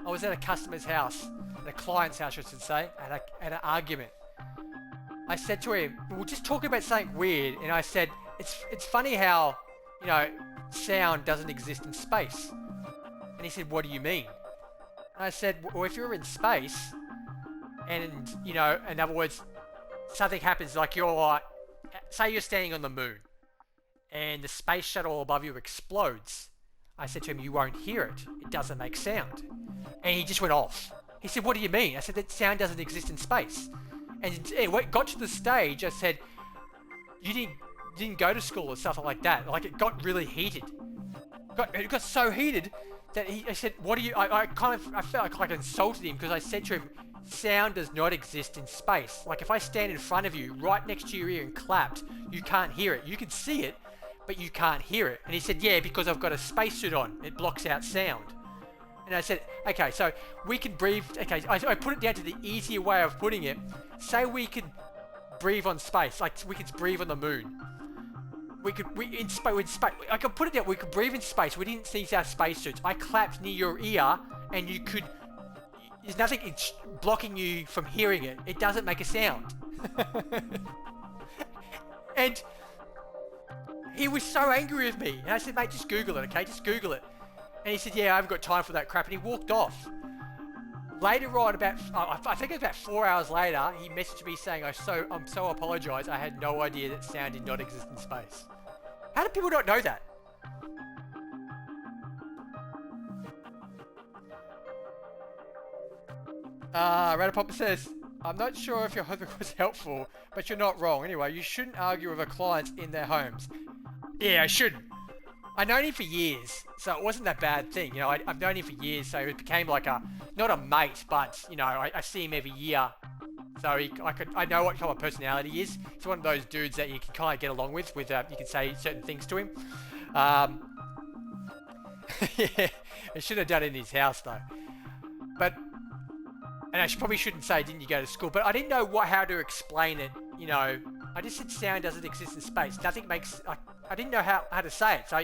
I was at a customer's house, at a client's house, I should say, at an argument. I said to him, we were just talking about something weird, and I said, it's funny how, sound doesn't exist in space. And he said, what do you mean? And I said, well, if you're in space, and, in other words, something happens, like say you're standing on the moon, and the space shuttle above you explodes. I said to him, you won't hear it. It doesn't make sound. And he just went off. He said, what do you mean? I said, that sound doesn't exist in space. And when it got to the stage, I said, you didn't go to school or stuff like that. Like, it got really heated. It got so heated that I said, what do you... I felt like I insulted him because I said to him, sound does not exist in space. Like, if I stand in front of you, right next to your ear and clapped, you can't hear it. You can see it, but you can't hear it. And he said, yeah, because I've got a spacesuit on. It blocks out sound. And I said, okay, so we can breathe... Okay, I put it down to the easier way of putting it. Say we could breathe on space, like we could breathe on the moon. I could put it down, we could breathe in space. We didn't need our spacesuits. I clapped near your ear and you could... There's nothing blocking you from hearing it. It doesn't make a sound. And he was so angry with me. And I said, mate, just Google it, okay? Just Google it. And he said, yeah, I haven't got time for that crap. And he walked off. Later on, I think it was about 4 hours later, he messaged me saying, I'm so apologise. I had no idea that sound did not exist in space. How do people not know that? Ratapop says, I'm not sure if your husband was helpful, but you're not wrong. Anyway, you shouldn't argue with a client in their homes. Yeah, I shouldn't. I've known him for years, so it wasn't that bad thing. I've known him for years, so it became like not a mate, but, I see him every year. So I know what kind of personality he is. He's one of those dudes that you can kind of get along with you can say certain things to him. Yeah, I should have done it in his house, though. And I probably shouldn't say, didn't you go to school? But I didn't know how to explain it, I just said sound doesn't exist in space. Nothing makes... I didn't know how to say it. So,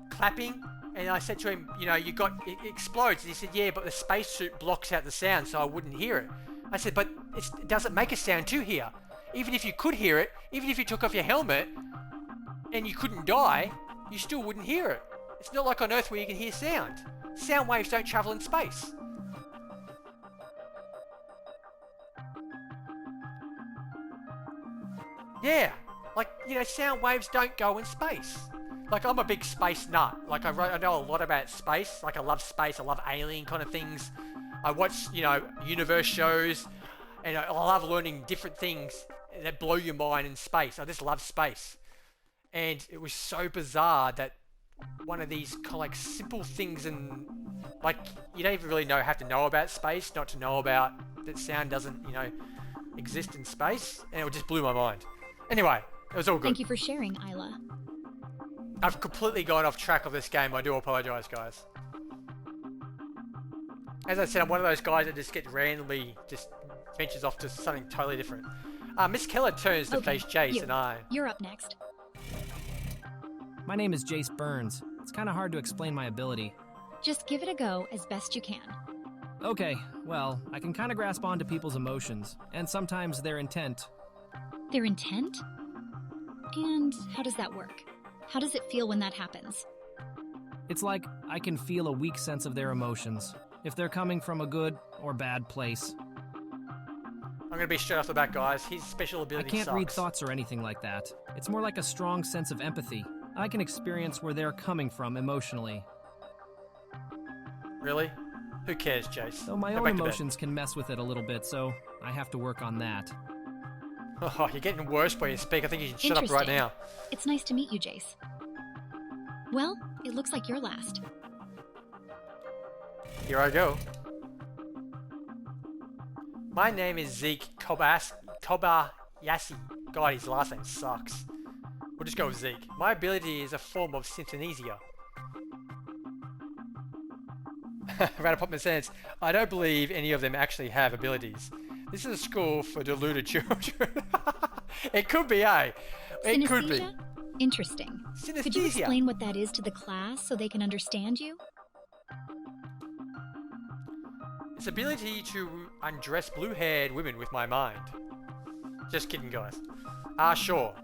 clapping, and I said to him, it explodes. And he said, yeah, but the spacesuit blocks out the sound, so I wouldn't hear it. I said, but it doesn't make a sound to hear. Even if you could hear it, even if you took off your helmet and you couldn't die, you still wouldn't hear it. It's not like on Earth where you can hear sound. Sound waves don't travel in space. Yeah, sound waves don't go in space. Like, I'm a big space nut. Like, I know a lot about space. Like, I love space. I love alien kind of things. I watch, universe shows. And I love learning different things that blow your mind in space. I just love space. And it was so bizarre that one of these kind of like simple things and like, you don't even really have to know about space, not to know about that sound doesn't, exist in space. And it just blew my mind. Anyway, it was all good. Thank you for sharing, Isla. I've completely gone off track of this game. I do apologise, guys. As I said, I'm one of those guys that just get randomly just ventures off to something totally different. Miss Keller turns to face Jace and I. You're up next. My name is Jace Burns. It's kind of hard to explain my ability. Just give it a go as best you can. Okay, well, I can kind of grasp onto people's emotions, and sometimes their intent. Their intent? And how does that work? How does it feel when that happens? It's like I can feel a weak sense of their emotions, if they're coming from a good or bad place. I'm gonna be straight off the bat, guys. His special I ability can't sucks. read thoughts or anything like that. It's more like a strong sense of empathy. I can experience where they're coming from emotionally. Really? Who cares, Jace? Though my Go own back to bed. emotions can mess with it a little bit, so I have to work on that. Oh, you're getting worse when you speak. I think you should shut up right now. It's nice to meet you, Jace. Well, it looks like you're last. Here I go. My name is Zeke Kobayashi. God, his last name sucks. We'll just go with Zeke. My ability is a form of Synesthesia. Ratapopman says, I don't believe any of them actually have abilities. This is a school for deluded children. It could be, eh? It could be. Synesthesia? Interesting. Could you Synesthesia. explain what that is to the class so they can understand you? It's ability to undress blue-haired women with my mind. Just kidding, guys. Sure.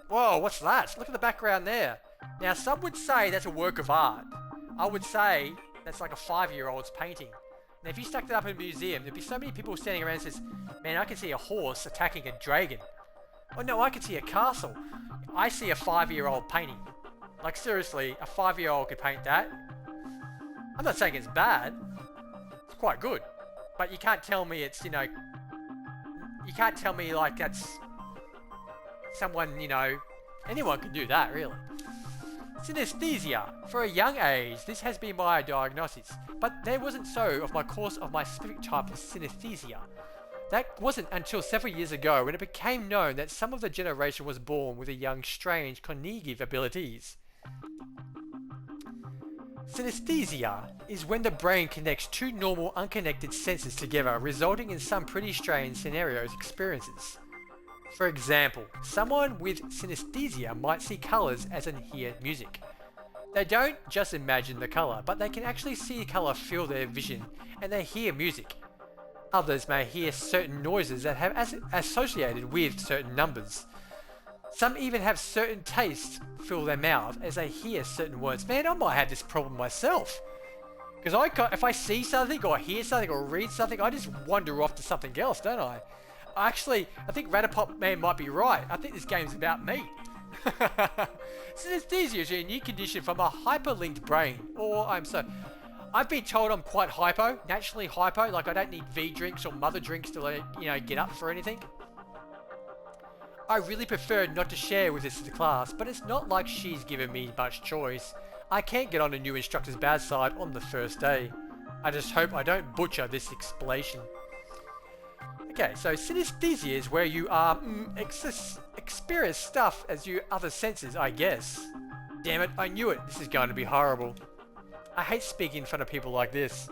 Whoa, what's that? Look at the background there. Now, some would say that's a work of art. I would say that's like a 5-year-old's painting. Now, if you stuck that up in a museum, there'd be so many people standing around and says, man, I can see a horse attacking a dragon. Oh no, I can see a castle. I see a 5-year-old painting. Like, seriously, a 5-year-old could paint that. I'm not saying it's bad. It's quite good. But you can't tell me it's, you can't tell me like that's someone, anyone can do that, really. Synesthesia. For a young age, this has been my diagnosis, but there wasn't so of my course of my specific type of synesthesia. That wasn't until several years ago when it became known that some of the generation was born with a young, strange, cognitive abilities. Synesthesia is when the brain connects two normal, unconnected senses together, resulting in some pretty strange scenarios experiences. For example, someone with synesthesia might see colours as in hear music. They don't just imagine the colour, but they can actually see colour fill their vision, and they hear music. Others may hear certain noises that have associated with certain numbers. Some even have certain tastes fill their mouth as they hear certain words. Man, I might have this problem myself. Because if I see something or hear something or read something, I just wander off to something else, don't I? Actually, I think Ratapopman might be right. I think this game's about me. Synesthesia is a unique condition from a hyperlinked brain. I've been told I'm quite hypo, naturally hypo, like I don't need V drinks or mother drinks to get up for anything. I really prefer not to share with this to the class, but it's not like she's given me much choice. I can't get on a new instructor's bad side on the first day. I just hope I don't butcher this explanation. Okay, so synesthesia is where you experience stuff as your other senses, I guess. Damn it, I knew it. This is going to be horrible. I hate speaking in front of people like this.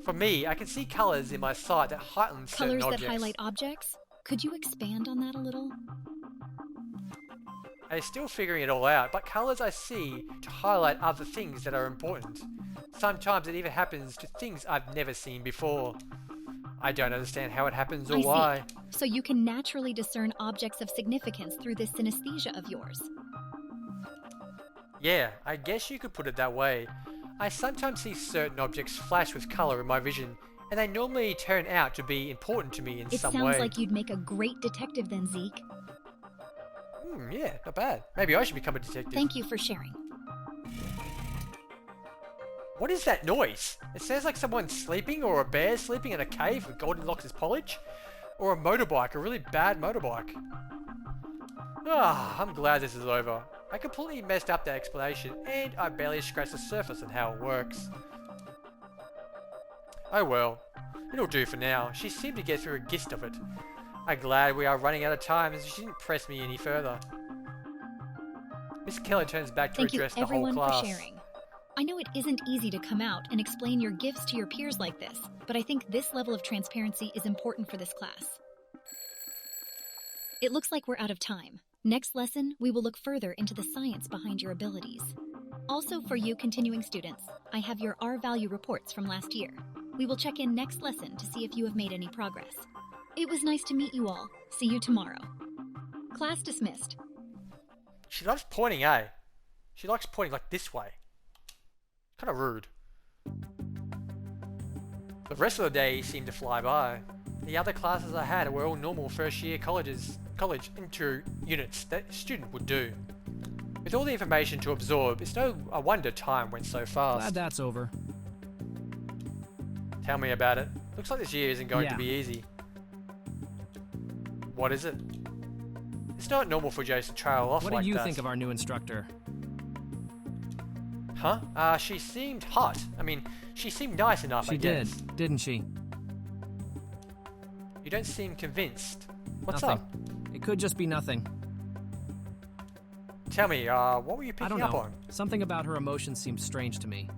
For me, I can see colours in my sight that heighten certain Colors objects. that highlight objects? Could you expand on that a little? I'm still figuring it all out, but colours I see to highlight other things that are important. Sometimes it even happens to things I've never seen before. I don't understand how it happens or why. So you can naturally discern objects of significance through this synesthesia of yours. Yeah, I guess you could put it that way. I sometimes see certain objects flash with colour in my vision, and they normally turn out to be important to me in some way. It sounds like you'd make a great detective then, Zeke. Yeah, not bad. Maybe I should become a detective. Thank you for sharing. What is that noise? It sounds like someone sleeping, or a bear sleeping in a cave with Goldilocks' polish, or a motorbike, a really bad motorbike. I'm glad this is over. I completely messed up that explanation, and I barely scratched the surface on how it works. Oh well, it'll do for now. She seemed to get through a gist of it. I'm glad we are running out of time as she didn't press me any further. Miss Keller turns back to address the whole class. Thank you everyone for sharing. I know it isn't easy to come out and explain your gifts to your peers like this, but I think this level of transparency is important for this class. It looks like we're out of time. Next lesson, we will look further into the science behind your abilities. Also, for you continuing students, I have your R-value reports from last year. We will check in next lesson to see if you have made any progress. It was nice to meet you all. See you tomorrow. Class dismissed. She loves pointing, eh? She likes pointing like this way. Kind of rude. The rest of the day seemed to fly by. The other classes I had were all normal first year college intro units that a student would do. With all the information to absorb, it's no wonder time went so fast. Glad that's over. Tell me about it. Looks like this year isn't going to be easy. What is it? It's not normal for Jace to trail off like that. What do you think of our new instructor? Huh? She seemed hot. I mean, she seemed nice enough, I guess. She did, didn't she? You don't seem convinced. What's Nothing. up? It could just be nothing. Tell me, what were you I don't picking up know. on? Something about her emotions seemed strange to me.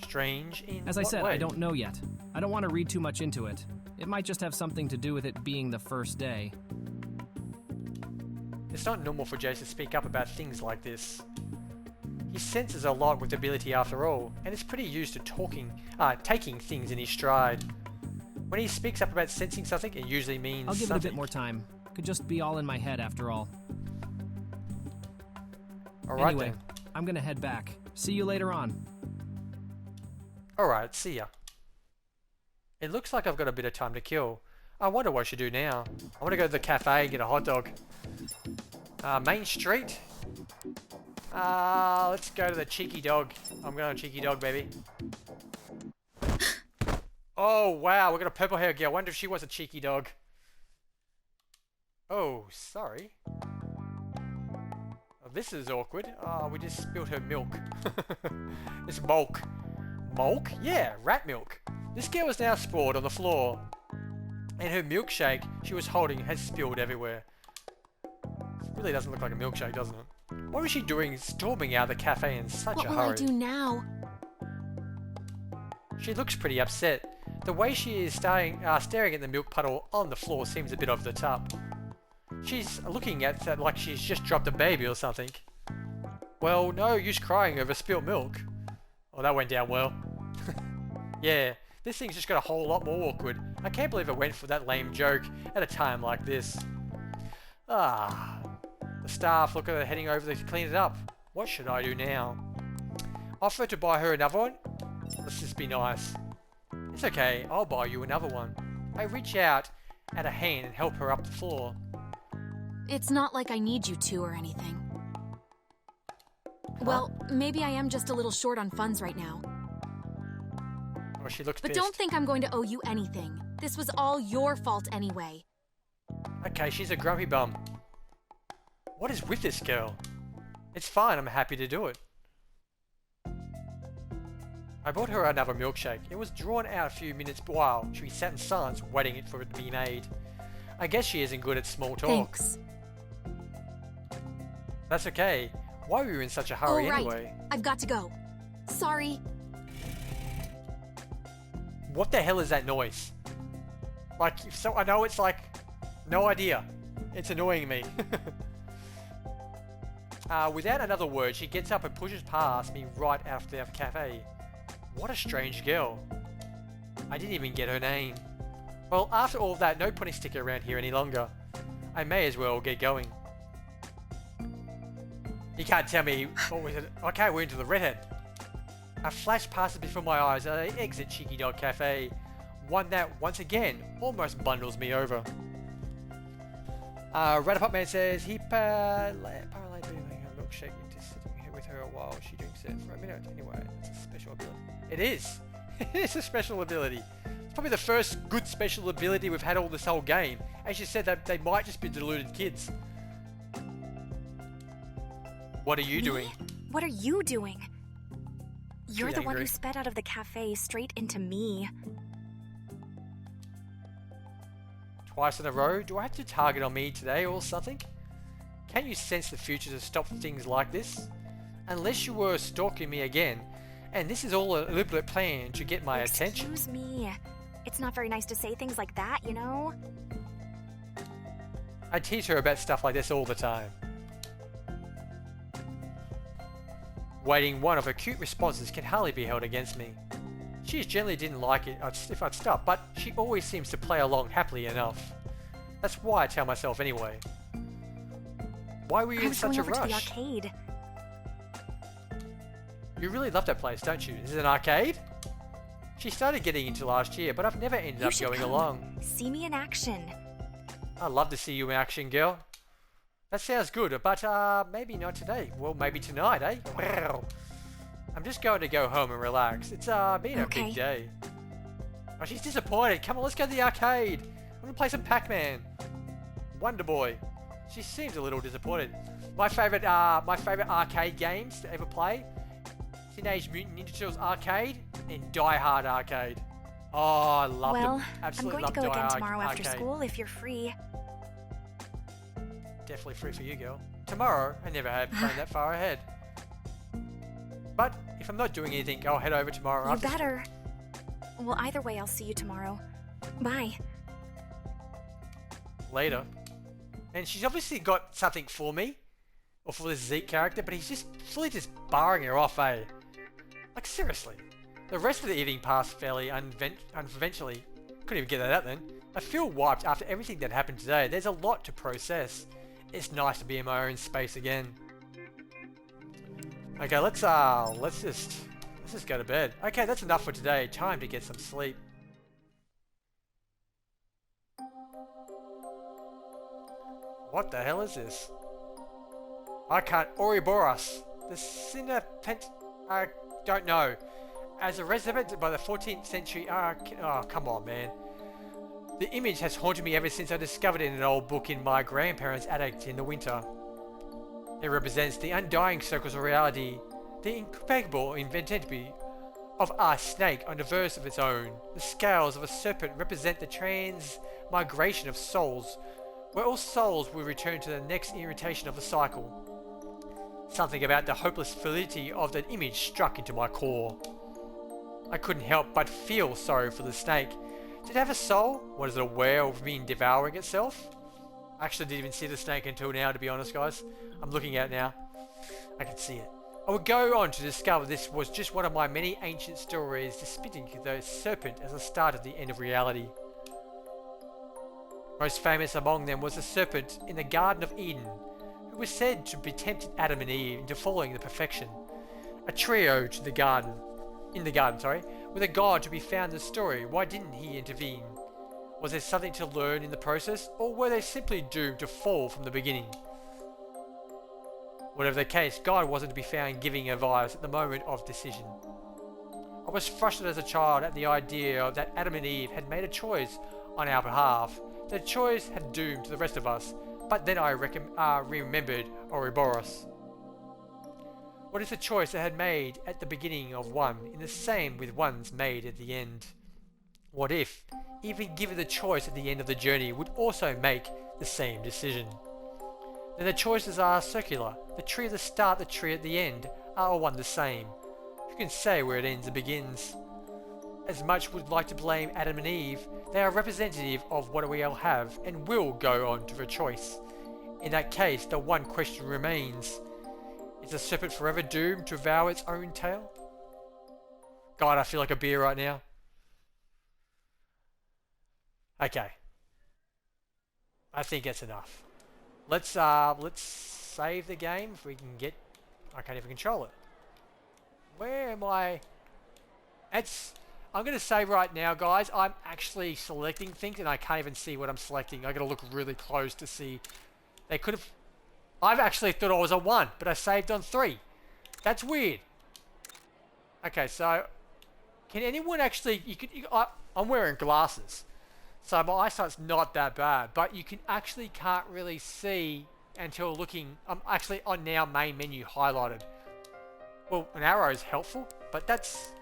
Strange in As I what said, way? I don't know yet. I don't want to read too much into it. It might just have something to do with it being the first day. It's not normal for Jace to speak up about things like this. He senses a lot with ability after all, and is pretty used to taking things in his stride. When he speaks up about sensing something, it usually means I'll give something. it a bit more time. Could just be all in my head after all. Alright Anyway, then. I'm gonna head back. See you later on. Alright, see ya. It looks like I've got a bit of time to kill. I wonder what I should do now. I want to go to the cafe and get a hot dog. Main Street? Let's go to the Cheeky Dog. I'm going to Cheeky Dog, baby. Oh, wow, we've got a purple hair girl. I wonder if she was a cheeky dog. Oh, sorry. Oh, this is awkward. Oh, we just spilled her milk. It's milk. Milk? Yeah, rat milk. This girl is now sprawled on the floor. And her milkshake she was holding has spilled everywhere. It really doesn't look like a milkshake, doesn't it? What was she doing storming out of the cafe in such a hurry? What will I do now? She looks pretty upset. The way she is staring at the milk puddle on the floor seems a bit over the top. She's looking at that like she's just dropped a baby or something. Well, no use crying over spilt milk. Oh, that went down well. Yeah, this thing's just got a whole lot more awkward. I can't believe I went for that lame joke at a time like this. The staff look at her heading over to clean it up. What should I do now? Offer to buy her another one? Let's just be nice. It's okay, I'll buy you another one. I reach out at a hand and help her up the floor. It's not like I need you to or anything. Well, maybe I am just a little short on funds right now. Oh, she looks But pissed. don't think I'm going to owe you anything. This was all your fault anyway. Okay, she's a grumpy bum. What is with this girl? It's fine, I'm happy to do it. I bought her another milkshake. It was drawn out a few minutes while she sat in silence waiting for it to be made. I guess she isn't good at small talk. Thanks. That's okay. Why were you in such a hurry All right. anyway? I've got to go. Sorry. What the hell is that noise? Like, so I know it's like, no idea. It's annoying me. Without another word, she gets up and pushes past me right out of the cafe. What a strange girl. I didn't even get her name. Well, after all that, no point in sticking around here any longer. I may as well get going. You can't tell me what was it. Okay, we're into the redhead. A flash passes before my eyes as I exit Cheeky Dog Cafe. One that, once again, almost bundles me over. Ratapop Man says he parlayed being a milkshake into sitting here with her while she drinks it for a minute. Anyway, it's a special ability. It is. It is a special ability. It's probably the first good special ability we've had all this whole game. As you said, that they might just be deluded kids. What are you doing? What are you doing? You're She's the one angry. who sped out of the cafe straight into me. Twice in a row? Do I have to target on me today or something? Can you sense the future to stop things like this? Unless you were stalking me again, and this is all a deliberate plan to get my attention. Excuse me. It's not very nice to say things like that, you know? I tease her about stuff like this all the time. Waiting one of her cute responses can hardly be held against me. She generally didn't like it if I'd stop, but she always seems to play along happily enough. That's why I tell myself anyway. Why were you I in was such going a over to the rush? arcade. You really love that place, don't you? Is it an arcade? She started getting into last year, but I've never ended You up should going come. along. See me in action. I'd love to see you in action, girl. That sounds good, but maybe not today. Well, maybe tonight, eh? Wow. I'm just going to go home and relax. It's been a Okay. big day. Oh, she's disappointed. Come on, let's go to the arcade. I'm gonna play some Pac-Man. Wonder Boy. She seems a little disappointed. My favorite arcade games to ever play: Teenage Mutant Ninja Turtles Arcade and Die Hard Arcade. Oh, I love them. Well, I'm Absolutely going to love go Die again Hard tomorrow after Arcade. school if you're free. Definitely free for you, girl. Tomorrow, I never had planned that far ahead. But if I'm not doing anything, I'll head over tomorrow You after better. Well, either way, I'll see you tomorrow. Bye. later. And she's obviously got something for me, or for this Zeke character, but he's just fully just barring her off, eh? Like, seriously. The rest of the evening passed fairly unconventionally. Couldn't even get that out then. I feel wiped after everything that happened today. There's a lot to process. It's nice to be in my own space again. Okay, let's just go to bed. Okay, that's enough for today. Time to get some sleep. What the hell is this? I can't. Ouroboros. The Synesthesia. I don't know. As a resident by the 14th century. Oh, come on, man. The image has haunted me ever since I discovered it in an old book in my grandparents' attic in the winter. It represents the undying circles of reality, the impeccable inventivity of a snake on a verse of its own. The scales of a serpent represent the transmigration of souls, where all souls will return to the next irritation of the cycle. Something about the hopeless validity of that image struck into my core. I couldn't help but feel sorry for the snake. Did it have a soul? Was it aware of being devouring itself? I actually didn't even see the snake until now, to be honest, guys. I'm looking at it now. I can see it. I would go on to discover this was just one of my many ancient stories depicting the serpent as the start of the end of reality. Most famous among them was the serpent in the Garden of Eden, who was said to be tempted Adam and Eve into following the perfection. A trio to the garden, with a god to be found in the story. Why didn't he intervene? Was there something to learn in the process, or were they simply doomed to fall from the beginning? Whatever the case, God wasn't to be found giving advice at the moment of decision. I was frustrated as a child at the idea that Adam and Eve had made a choice on our behalf. The choice had doomed the rest of us, but then I remembered Ouroboros. What is the choice I had made at the beginning of one, in the same with ones made at the end? What if, even given the choice at the end of the journey, would also make the same decision? Then the choices are circular. The tree at the start, the tree at the end, are all one the same. Who can say where it ends and begins? As much would like to blame Adam and Eve, they are representative of what we all have and will go on to a choice. In that case, the one question remains. Is the serpent forever doomed to devour its own tail? God, I feel like a beer right now. Okay. I think that's enough. Let's save the game if we can get... I can't even control it. Where am I? I'm going to say right now, guys, I'm actually selecting things and I can't even see what I'm selecting. I got to look really close to see. They could have... I've actually thought I was a 1, but I saved on 3. That's weird. Okay, so... Can anyone actually... I'm wearing glasses. So my eyesight's not that bad, but you can't really see until looking. I'm actually on now main menu highlighted. Well, an arrow is helpful, but that's...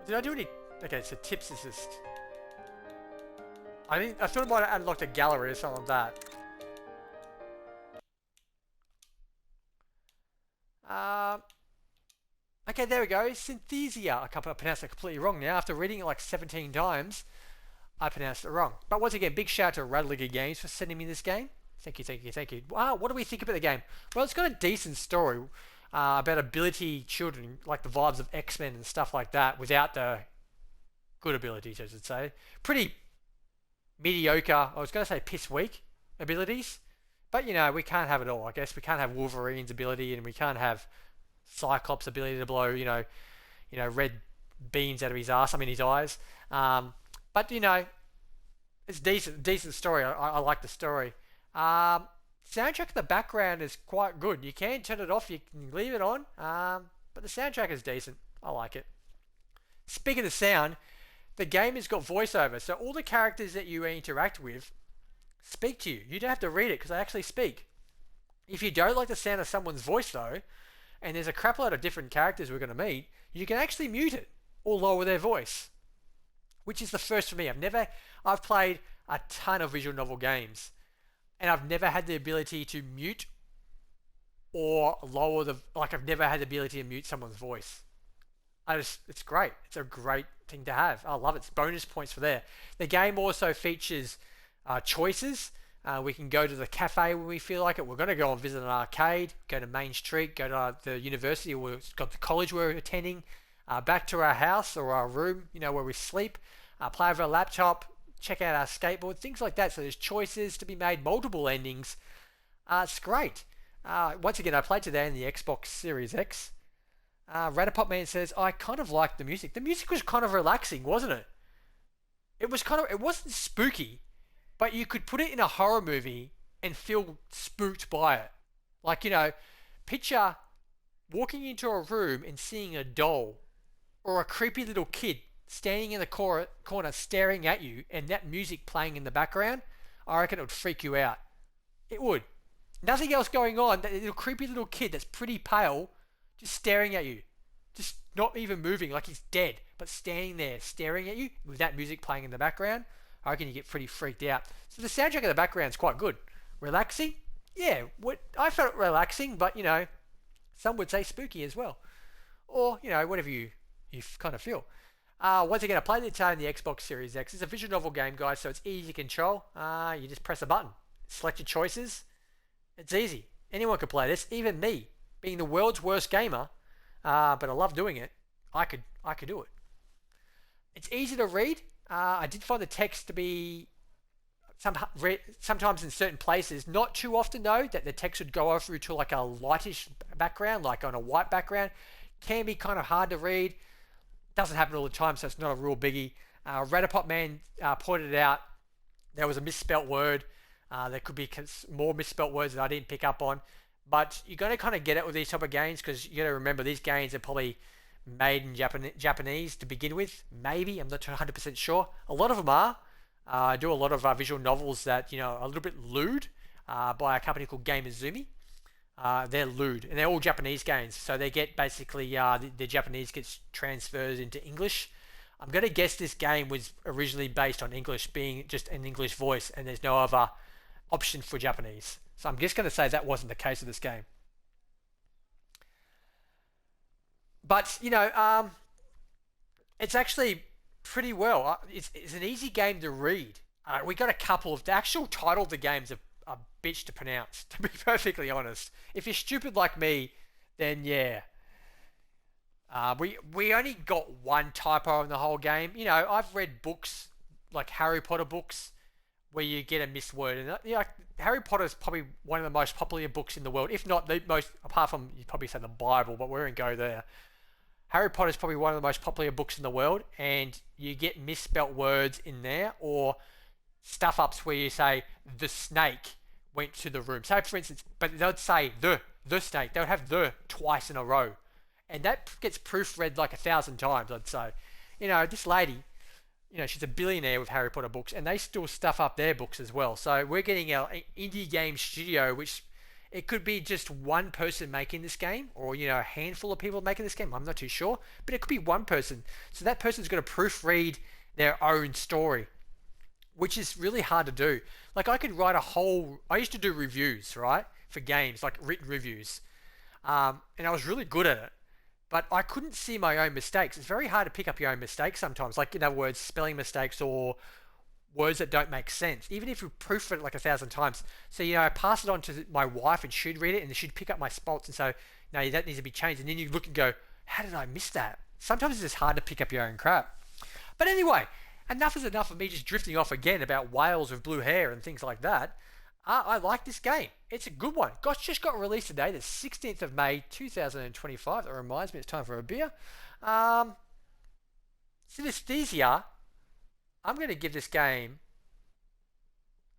Did I do any... Okay, so tips assist. I thought I might have unlocked a gallery or something like that. Okay, there we go. Synesthesia. I pronounced it completely wrong now. After reading it like 17 times, I pronounced it wrong. But once again, big shout out to Ratalaika Games for sending me this game. Thank you. Wow, what do we think about the game? Well, it's got a decent story about ability children, like the vibes of XMEN and stuff like that, without the good abilities, I should say. Pretty mediocre, I was going to say piss weak abilities. But, you know, we can't have it all, I guess. We can't have Wolverine's ability and we can't have Cyclops' ability to blow, red beams out of his ass, his eyes. But it's decent story. I like the story. Soundtrack in the background is quite good. You can turn it off, you can leave it on, but the soundtrack is decent. I like it. Speaking of sound, the game has got voiceover, so all the characters that you interact with speak to you. You don't have to read it because they actually speak. If you don't like the sound of someone's voice though, and there's a crap load of different characters we're going to meet, you can actually mute it or lower their voice, which is the first for me. I've played a ton of visual novel games, and I've never had the ability to mute or lower I've never had the ability to mute someone's voice. It's great. It's a great thing to have. I love it. It's bonus points for there. The game also features choices. We can go to the cafe when we feel like it. We're going to go and visit an arcade, go to Main Street, go to the university, or we've got the college we're attending, back to our house or our room, where we sleep, play over a laptop, check out our skateboard, things like that. So there's choices to be made, multiple endings. It's great. Once again, I played today in the Xbox Series X. Ratapop says, I kind of liked the music. The music was kind of relaxing, wasn't it? It wasn't spooky, but you could put it in a horror movie and feel spooked by it. Picture walking into a room and seeing a doll or a creepy little kid standing in the corner staring at you, and that music playing in the background. I reckon it would freak you out. It would. Nothing else going on. That little creepy little kid that's pretty pale, just staring at you. Just not even moving, like he's dead, but standing there staring at you with that music playing in the background. I reckon you get pretty freaked out. So the soundtrack in the background is quite good. Relaxing? Yeah, I felt relaxing, but some would say spooky as well. Or, whatever you kind of feel. Once again, I played it in the Xbox Series X. It's a visual novel game, guys, so it's easy to control. You just press a button, select your choices. It's easy. Anyone could play this, even me, being the world's worst gamer, but I love doing it. I could do it. It's easy to read. I did find the text to be sometimes in certain places, not too often though, that the text would go over to like a lightish background, like on a white background. Can be kind of hard to read. Doesn't happen all the time, so it's not a real biggie. Ratapop pointed out there was a misspelt word. There could be more misspelt words that I didn't pick up on. But you're going to kind of get it with these type of games, because you got to remember these games are probably made in Japanese to begin with. Maybe, I'm not 100% sure. A lot of them are. I do a lot of visual novels that are a little bit lewd by a company called Game Izumi. They're lewd, and they're all Japanese games, so they get basically the Japanese gets transferred into English. I'm going to guess this game was originally based on English, being just an English voice, and there's no other option for Japanese. So I'm just going to say that wasn't the case with this game. But it's actually pretty well. It's an easy game to read. We got a couple of the actual title of the games are a bitch to pronounce, to be perfectly honest. If you're stupid like me, then yeah. We only got one typo in the whole game. I've read books like Harry Potter books where you get a missed word, and Harry Potter is probably one of the most popular books in the world, if not the most, apart from you'd probably say the Bible, but we won't go there. Harry Potter is probably one of the most popular books in the world, and you get misspelt words in there, or stuff ups where you say the snake went to the room. So for instance, but they would say the snake. They would have the twice in a row, and that gets proofread like 1,000 times, I'd say. This lady, she's a billionaire with Harry Potter books, and they still stuff up their books as well. So we're getting an indie game studio, which it could be just one person making this game, or a handful of people making this game. I'm not too sure, but it could be one person. So that person's going to proofread their own story, which is really hard to do. Like I could write I used to do reviews, right, for games, like written reviews, and I was really good at it. But I couldn't see my own mistakes. It's very hard to pick up your own mistakes sometimes, like in other words, spelling mistakes or words that don't make sense, even if you proofread it like 1,000 times. So I pass it on to my wife, and she'd read it, and she'd pick up my spots and say, no, that needs to be changed. And then you look and go, how did I miss that? Sometimes it's just hard to pick up your own crap. But anyway, enough is enough of me just drifting off again about whales with blue hair and things like that. I like this game. It's a good one. Just got released today, the 16th of May 2025. That reminds me it's time for a beer. Synesthesia, I'm going to give this game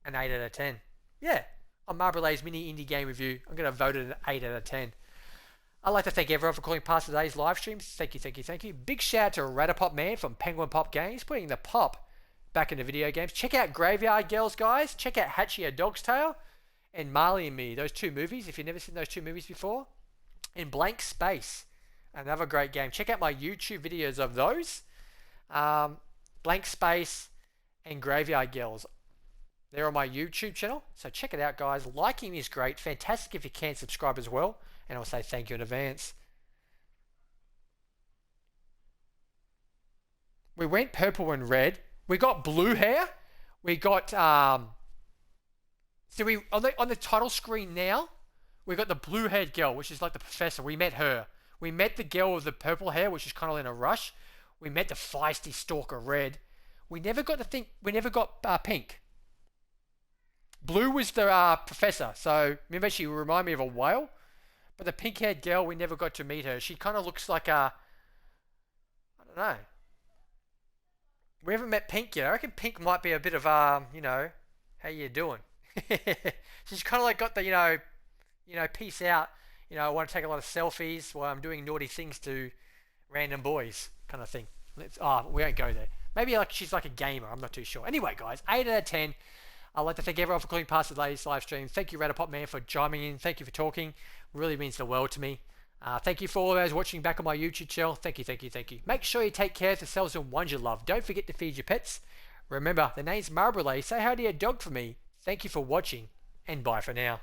an 8 out of 10. Yeah, on Marbrelai's mini indie game review, I'm going to vote it an 8 out of 10. I'd like to thank everyone for calling past today's live streams. Thank you, thank you, thank you. Big shout out to Ratapop Man from Penguin Pop Games, putting the pop back into video games. Check out Graveyard Girls, guys. Check out Hatchie a Dog's Tale and Marley and Me. Those two movies, if you've never seen those two movies before. And Blank Space, another great game. Check out my YouTube videos of those. Blank Space and Graveyard Girls. They're on my YouTube channel, so check it out, guys. Liking is great. Fantastic if you can subscribe as well. And I'll say thank you in advance. We went purple and red. We got blue hair. We got so we on the title screen now, we got the blue-haired girl, which is like the professor. We met her. We met the girl with the purple hair, which is kind of in a rush. We met the feisty stalker red. We never got pink. Blue was the professor. So remember, she reminded me of a whale. But the pink-haired girl, we never got to meet her. She kind of looks like I don't know. We haven't met Pink yet. I reckon Pink might be a bit of how you doing? She's kind of like got the peace out. I want to take a lot of selfies while I'm doing naughty things to random boys kind of thing. We won't go there. Maybe she's like a gamer. I'm not too sure. Anyway, guys, 8 out of 10. I'd like to thank everyone for calling past today's live stream. Thank you, Ratapop Man, for chiming in. Thank you for talking. Really means the world to me. Thank you for all those watching back on my YouTube channel. Thank you, thank you, thank you. Make sure you take care of yourselves and ones you love. Don't forget to feed your pets. Remember, the name's Marbrelais. Say hi to your dog for me. Thank you for watching, and bye for now.